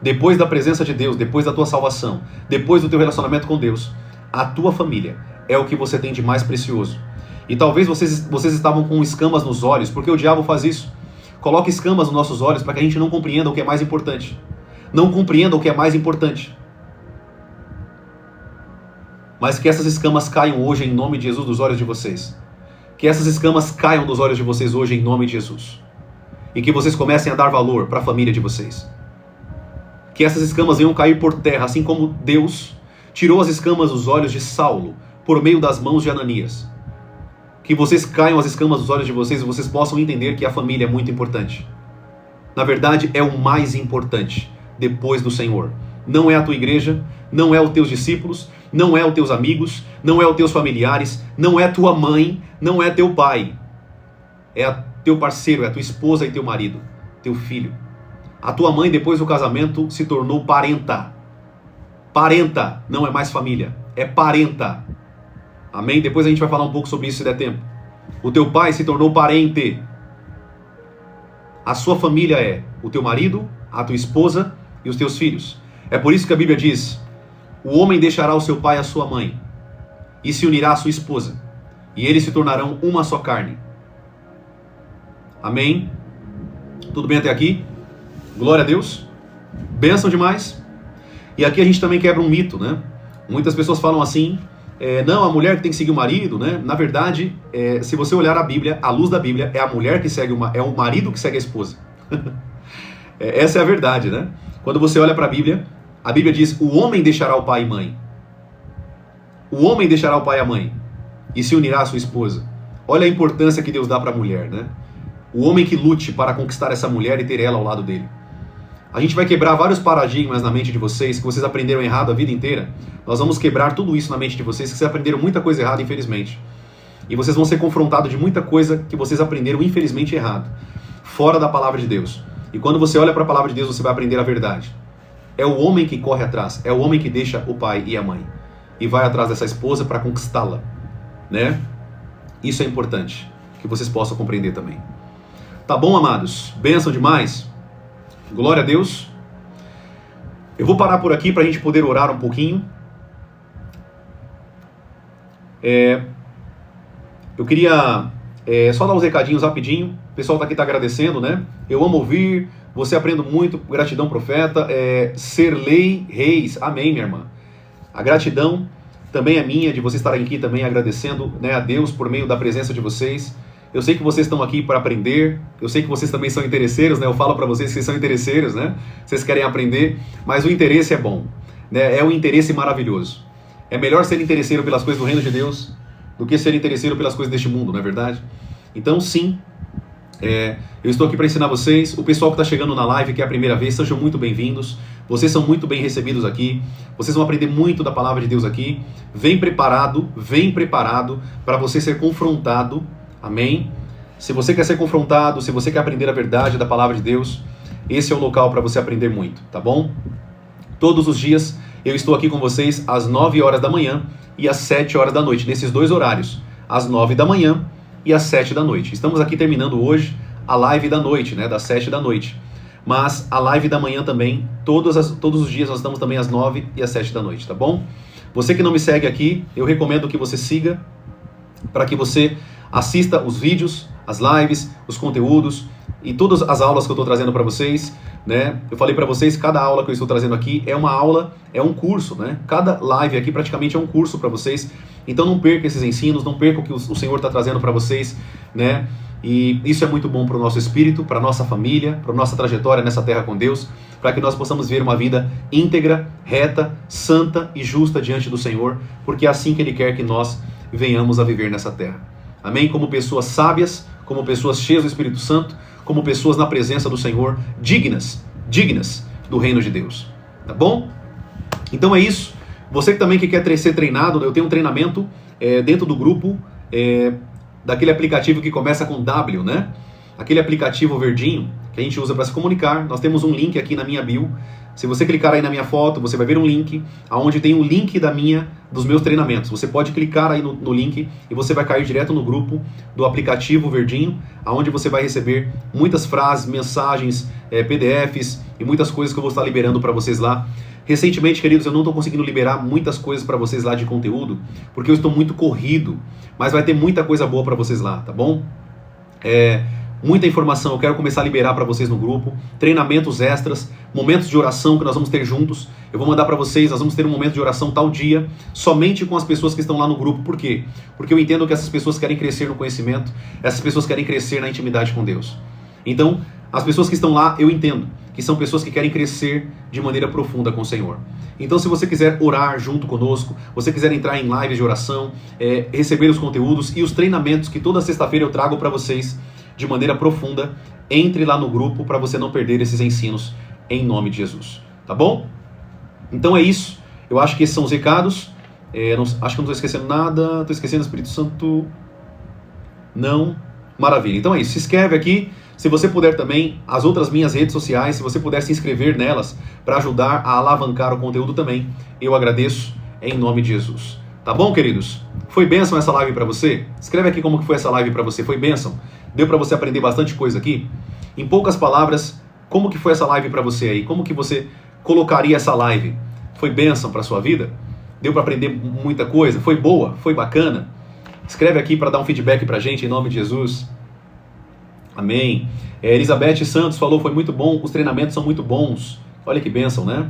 Depois da presença de Deus, depois da tua salvação, depois do teu relacionamento com Deus, a tua família é o que você tem de mais precioso. E talvez vocês estavam com escamas nos olhos, porque o diabo faz isso. Coloca escamas nos nossos olhos para que a gente não compreenda o que é mais importante. Não compreenda o que é mais importante. Mas que essas escamas caiam hoje em nome de Jesus dos olhos de vocês. Que essas escamas caiam dos olhos de vocês hoje em nome de Jesus. E que vocês comecem a dar valor para a família de vocês. Que essas escamas venham cair por terra, assim como Deus tirou as escamas dos olhos de Saulo por meio das mãos de Ananias. Que vocês caiam as escamas dos olhos de vocês e vocês possam entender que a família é muito importante. Na verdade, é o mais importante depois do Senhor. Não é a tua igreja, não é os teus discípulos, não é os teus amigos, não é os teus familiares, não é tua mãe, não é teu pai. É teu parceiro, é a tua esposa e teu marido, teu filho. A tua mãe, depois do casamento, se tornou parenta. Parenta, não é mais família, é parenta. Amém? Depois a gente vai falar um pouco sobre isso se der tempo. O teu pai se tornou parente. A sua família é o teu marido, a tua esposa e os teus filhos. É por isso que a Bíblia diz: o homem deixará o seu pai e a sua mãe, e se unirá à sua esposa, e eles se tornarão uma só carne. Amém? Tudo bem até aqui? Glória a Deus. Bênção demais. E aqui a gente também quebra um mito, né? Muitas pessoas falam assim, não, a mulher que tem que seguir o marido, né? Na verdade, se você olhar a Bíblia, à luz da Bíblia, é a mulher que segue, é o marido que segue a esposa. Essa é a verdade, né? Quando você olha para a Bíblia diz, o homem deixará o pai e mãe. O homem deixará o pai e a mãe, e se unirá à sua esposa. Olha a importância que Deus dá para a mulher, né? O homem que lute para conquistar essa mulher e ter ela ao lado dele. A gente vai quebrar vários paradigmas na mente de vocês, que vocês aprenderam errado a vida inteira. Nós vamos quebrar tudo isso na mente de vocês, que vocês aprenderam muita coisa errada, infelizmente. E vocês vão ser confrontados de muita coisa que vocês aprenderam, infelizmente, errado. Fora da palavra de Deus. E quando você olha para a palavra de Deus, você vai aprender a verdade. É o homem que corre atrás, é o homem que deixa o pai e a mãe. E vai atrás dessa esposa para conquistá-la. Né? Isso é importante, que vocês possam compreender também. Tá bom, amados? Bênção demais. Glória a Deus. Eu vou parar por aqui para a gente poder orar um pouquinho. Eu queria só dar uns recadinhos rapidinho. O pessoal aqui está agradecendo, né? Eu amo ouvir, você aprendo muito, gratidão, profeta. Serlei Reis, amém, minha irmã. A gratidão também é minha de vocês estarem aqui também agradecendo, né, a Deus por meio da presença de vocês. Eu sei que vocês estão aqui para aprender, eu sei que vocês também são interesseiros, né? Eu falo para vocês que vocês são interesseiros, né? Vocês querem aprender, mas o interesse é bom, né? É um interesse maravilhoso. É melhor ser interesseiro pelas coisas do reino de Deus do que ser interesseiro pelas coisas deste mundo, não é verdade? Então, sim, eu estou aqui para ensinar vocês. O pessoal que está chegando na live, que é a primeira vez, sejam muito bem-vindos. Vocês são muito bem recebidos aqui. Vocês vão aprender muito da palavra de Deus aqui. Vem preparado para você ser confrontado. Amém? Se você quer ser confrontado, se você quer aprender a verdade da palavra de Deus, esse é o local para você aprender muito, tá bom? Todos os dias eu estou aqui com vocês às 9 horas da manhã e às 7 horas da noite, nesses dois horários, às 9 da manhã e às 7 da noite. Estamos aqui terminando hoje a live da noite, né, das 7 da noite. Mas a live da manhã também, todos os dias nós estamos também às 9 e às 7 da noite, tá bom? Você que não me segue aqui, eu recomendo que você siga, para que você assista os vídeos, as lives, os conteúdos e todas as aulas que eu estou trazendo para vocês, né? Eu falei para vocês, cada aula que eu estou trazendo aqui é uma aula, é um curso, né? Cada live aqui praticamente é um curso para vocês. Então não perca esses ensinos, não perca o que o Senhor está trazendo para vocês, né? E isso é muito bom para o nosso espírito, para a nossa família, para a nossa trajetória nessa terra com Deus, para que nós possamos ver uma vida íntegra, reta, santa e justa diante do Senhor, porque é assim que Ele quer que nós venhamos a viver nessa terra. Amém? Como pessoas sábias, como pessoas cheias do Espírito Santo, como pessoas na presença do Senhor, dignas do reino de Deus. Tá bom? Então é isso. Você que também quer ser treinado, eu tenho um treinamento dentro do grupo, daquele aplicativo que começa com W, né? Aquele aplicativo verdinho que a gente usa para se comunicar. Nós temos um link aqui na minha bio. Se você clicar aí na minha foto, você vai ver um link, onde tem um link dos meus treinamentos. Você pode clicar aí no link e você vai cair direto no grupo do aplicativo Verdinho, onde você vai receber muitas frases, mensagens, PDFs e muitas coisas que eu vou estar liberando para vocês lá. Recentemente, queridos, eu não estou conseguindo liberar muitas coisas para vocês lá de conteúdo, porque eu estou muito corrido, mas vai ter muita coisa boa para vocês lá, tá bom? Muita informação eu quero começar a liberar para vocês no grupo, treinamentos extras, momentos de oração que nós vamos ter juntos. Eu vou mandar para vocês, nós vamos ter um momento de oração tal dia, somente com as pessoas que estão lá no grupo. Por quê? Porque eu entendo que essas pessoas querem crescer no conhecimento, essas pessoas querem crescer na intimidade com Deus. Então, as pessoas que estão lá, eu entendo que são pessoas que querem crescer de maneira profunda com o Senhor. Então, se você quiser orar junto conosco, você quiser entrar em lives de oração, receber os conteúdos e os treinamentos que toda sexta-feira eu trago para vocês de maneira profunda, entre lá no grupo para você não perder esses ensinos em nome de Jesus, tá bom? Então é isso, eu acho que esses são os recados. Acho que não estou esquecendo nada. Estou esquecendo o Espírito Santo? Não? Maravilha, então é isso, se inscreve aqui. Se você puder também, as outras minhas redes sociais, se você puder se inscrever nelas para ajudar a alavancar o conteúdo também, eu agradeço em nome de Jesus. Tá bom, queridos? Foi bênção essa live para você? Escreve aqui como que foi essa live para você. Foi bênção? Deu para você aprender bastante coisa aqui? Em poucas palavras, como que foi essa live para você aí? Como que você colocaria essa live? Foi bênção para sua vida? Deu para aprender muita coisa? Foi boa? Foi bacana? Escreve aqui para dar um feedback para a gente em nome de Jesus. Amém. Elizabeth Santos falou, foi muito bom, os treinamentos são muito bons. Olha que bênção, né?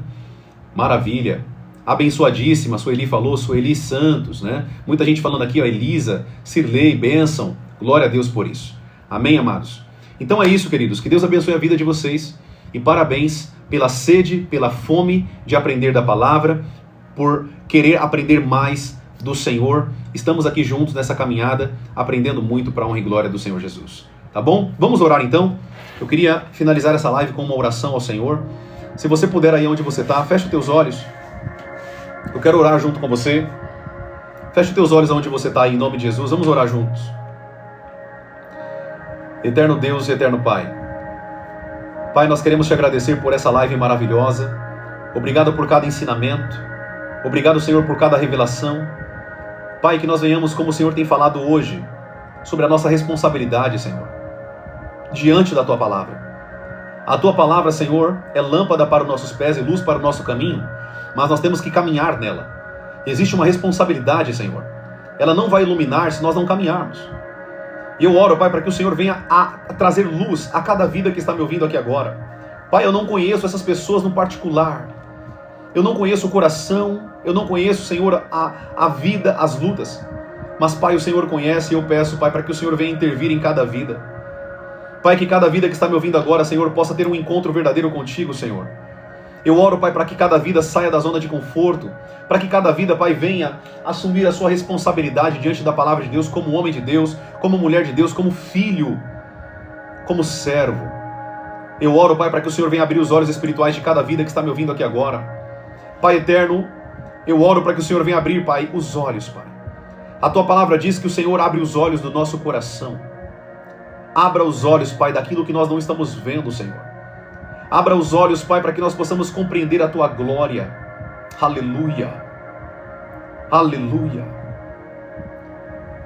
Maravilha. Abençoadíssima, Sueli falou, Sueli Santos, né? Muita gente falando aqui, ó, Elisa, Cirlei, bênção. Glória a Deus por isso. Amém, amados? Então é isso, queridos. Que Deus abençoe a vida de vocês. E parabéns pela sede, pela fome de aprender da palavra, por querer aprender mais do Senhor. Estamos aqui juntos nessa caminhada, aprendendo muito para a honra e glória do Senhor Jesus. Tá bom? Vamos orar então? Eu queria finalizar essa live com uma oração ao Senhor. Se você puder aí onde você está, fecha os teus olhos. Eu quero orar junto com você. Fecha os teus olhos onde você está aí, em nome de Jesus. Vamos orar juntos. Eterno Deus e eterno Pai. Pai, nós queremos te agradecer por essa live maravilhosa. Obrigado por cada ensinamento. Obrigado, Senhor, por cada revelação. Pai, que nós venhamos, como o Senhor tem falado hoje, sobre a nossa responsabilidade, Senhor, diante da Tua Palavra. A Tua Palavra, Senhor, é lâmpada para os nossos pés e luz para o nosso caminho, mas nós temos que caminhar nela. Existe uma responsabilidade, Senhor. Ela não vai iluminar se nós não caminharmos. E eu oro, Pai, para que o Senhor venha a trazer luz a cada vida que está me ouvindo aqui agora. Pai, eu não conheço essas pessoas no particular. Eu não conheço o coração. Eu não conheço, Senhor, a vida, as lutas. Mas, Pai, o Senhor conhece e eu peço, Pai, para que o Senhor venha intervir em cada vida. Pai, que cada vida que está me ouvindo agora, Senhor, possa ter um encontro verdadeiro contigo, Senhor. Eu oro, Pai, para que cada vida saia da zona de conforto, para que cada vida, Pai, venha assumir a sua responsabilidade diante da palavra de Deus, como homem de Deus, como mulher de Deus, como filho, como servo. Eu oro, Pai, para que o Senhor venha abrir os olhos espirituais de cada vida que está me ouvindo aqui agora. Pai eterno, eu oro para que o Senhor venha abrir, Pai, os olhos, Pai. A Tua palavra diz que o Senhor abre os olhos do nosso coração. Abra os olhos, Pai, daquilo que nós não estamos vendo, Senhor. Abra os olhos, Pai, para que nós possamos compreender a Tua glória. Aleluia. Aleluia.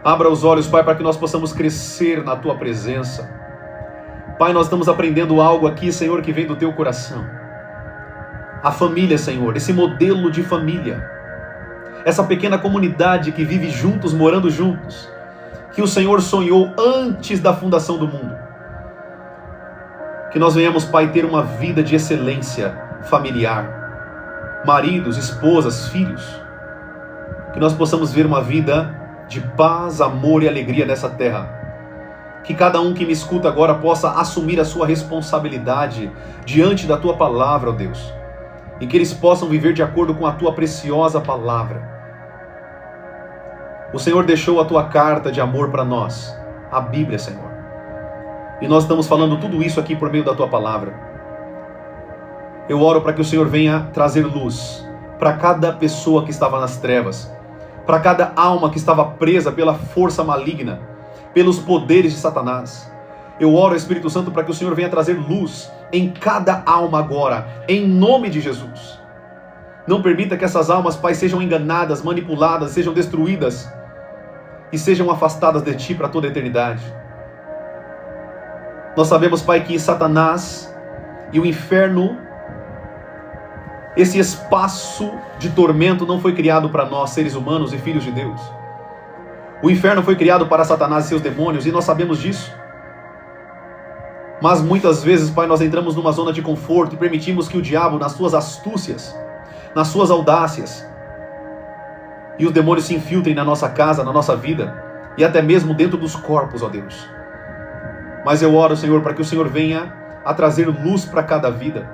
Abra os olhos, Pai, para que nós possamos crescer na Tua presença. Pai, nós estamos aprendendo algo aqui, Senhor, que vem do Teu coração. A família, Senhor, esse modelo de família. Essa pequena comunidade que vive juntos, morando juntos. Que o Senhor sonhou antes da fundação do mundo. Que nós venhamos, Pai, ter uma vida de excelência familiar. Maridos, esposas, filhos. Que nós possamos ver uma vida de paz, amor e alegria nessa terra. Que cada um que me escuta agora possa assumir a sua responsabilidade diante da Tua palavra, ó Deus. E que eles possam viver de acordo com a Tua preciosa palavra. O Senhor deixou a Tua carta de amor para nós, a Bíblia, Senhor. E nós estamos falando tudo isso aqui por meio da Tua palavra. Eu oro para que o Senhor venha trazer luz para cada pessoa que estava nas trevas, para cada alma que estava presa pela força maligna, pelos poderes de Satanás. Eu oro, Espírito Santo, para que o Senhor venha trazer luz em cada alma agora, em nome de Jesus. Não permita que essas almas, Pai, sejam enganadas, manipuladas, sejam destruídas e sejam afastadas de Ti para toda a eternidade. Nós sabemos, Pai, que Satanás e o inferno, esse espaço de tormento não foi criado para nós, seres humanos e filhos de Deus. O inferno foi criado para Satanás e seus demônios, e nós sabemos disso. Mas muitas vezes, Pai, nós entramos numa zona de conforto e permitimos que o diabo, nas suas astúcias, nas suas audácias, e os demônios se infiltrem na nossa casa, na nossa vida, e até mesmo dentro dos corpos, ó Deus. Mas eu oro, Senhor, para que o Senhor venha a trazer luz para cada vida.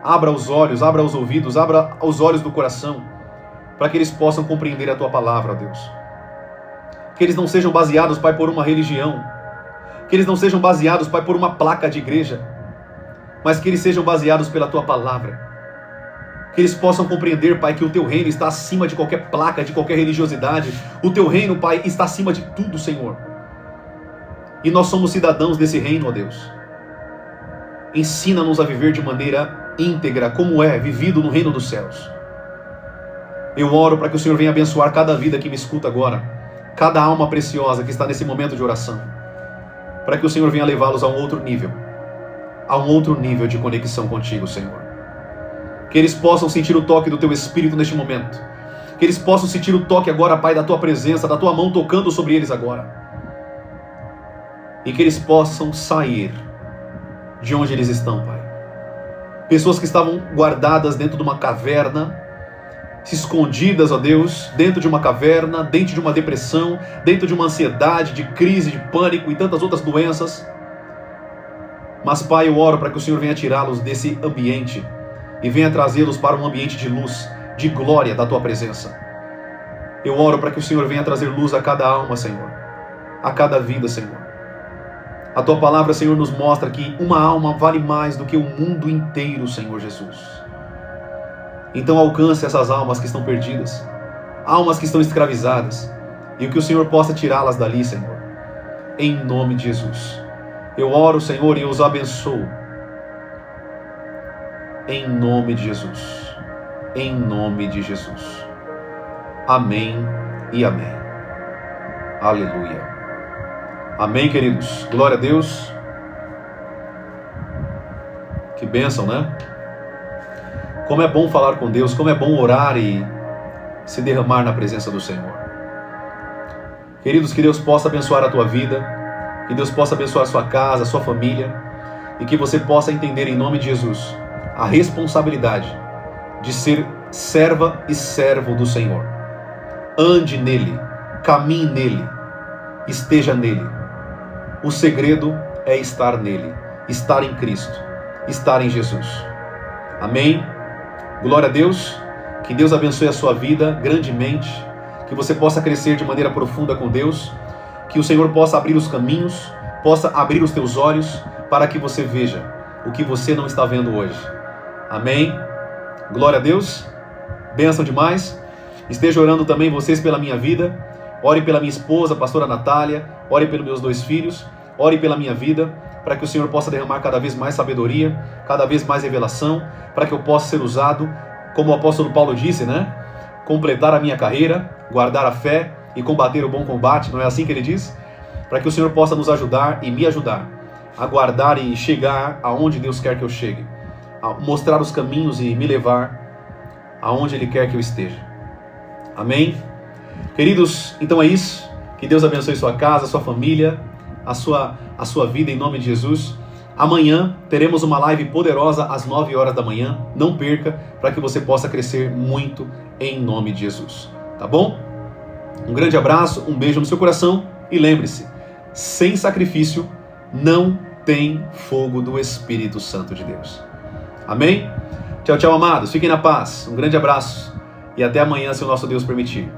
Abra os olhos, abra os ouvidos, abra os olhos do coração, para que eles possam compreender a Tua palavra, ó Deus. Que eles não sejam baseados, Pai, por uma religião, que eles não sejam baseados, Pai, por uma placa de igreja, mas que eles sejam baseados pela Tua palavra. Que eles possam compreender, Pai, que o Teu reino está acima de qualquer placa, de qualquer religiosidade. O Teu reino, Pai, está acima de tudo, Senhor. E nós somos cidadãos desse reino, ó Deus. Ensina-nos a viver de maneira íntegra, como é vivido no reino dos céus. Eu oro para que o Senhor venha abençoar cada vida que me escuta agora, cada alma preciosa que está nesse momento de oração, para que o Senhor venha levá-los a um outro nível de conexão contigo, Senhor. Que eles possam sentir o toque do Teu Espírito neste momento. Que eles possam sentir o toque agora, Pai, da Tua presença, da Tua mão tocando sobre eles agora. E que eles possam sair de onde eles estão, Pai. Pessoas que estavam guardadas dentro de uma caverna, se escondidas, ó Deus, dentro de uma caverna, dentro de uma depressão, dentro de uma ansiedade, de crise, de pânico e tantas outras doenças. Mas, Pai, eu oro para que o Senhor venha tirá-los desse ambiente e venha trazê-los para um ambiente de luz, de glória da Tua presença. Eu oro para que o Senhor venha trazer luz a cada alma, Senhor, a cada vida, Senhor. A Tua palavra, Senhor, nos mostra que uma alma vale mais do que o mundo inteiro, Senhor Jesus. Então alcance essas almas que estão perdidas, almas que estão escravizadas, e que o Senhor possa tirá-las dali, Senhor, em nome de Jesus. Eu oro, Senhor, e os abençoo, em nome de Jesus, em nome de Jesus. Amém e amém. Aleluia. Amém, queridos. Glória a Deus. Que bênção, né? Como é bom falar com Deus, como é bom orar e se derramar na presença do Senhor. Queridos, que Deus possa abençoar a tua vida, que Deus possa abençoar a sua casa, a sua família, e que você possa entender em nome de Jesus a responsabilidade de ser serva e servo do Senhor. Ande nele, caminhe nele, esteja nele. O segredo é estar nele, estar em Cristo, estar em Jesus. Amém? Glória a Deus. Que Deus abençoe a sua vida grandemente, que você possa crescer de maneira profunda com Deus, que o Senhor possa abrir os caminhos, possa abrir os teus olhos para que você veja o que você não está vendo hoje. Amém? Glória a Deus. Bênção demais. Esteja orando também vocês pela minha vida. Ore pela minha esposa, a pastora Natália. Ore pelos meus 2 filhos. Ore pela minha vida, para que o Senhor possa derramar cada vez mais sabedoria, cada vez mais revelação, para que eu possa ser usado, como o apóstolo Paulo disse, né? Completar a minha carreira, guardar a fé e combater o bom combate, não é assim que ele diz? Para que o Senhor possa nos ajudar e me ajudar a guardar e chegar aonde Deus quer que eu chegue, a mostrar os caminhos e me levar aonde Ele quer que eu esteja. Amém? Queridos, então é isso. Que Deus abençoe sua casa, sua família, a sua vida em nome de Jesus. Amanhã teremos uma live poderosa às 9 horas da manhã. Não perca, para que você possa crescer muito em nome de Jesus. Tá bom? Um grande abraço, um beijo no seu coração e lembre-se, sem sacrifício não tem fogo do Espírito Santo de Deus. Amém? Tchau, tchau, amados. Fiquem na paz. Um grande abraço e até amanhã, se o nosso Deus permitir.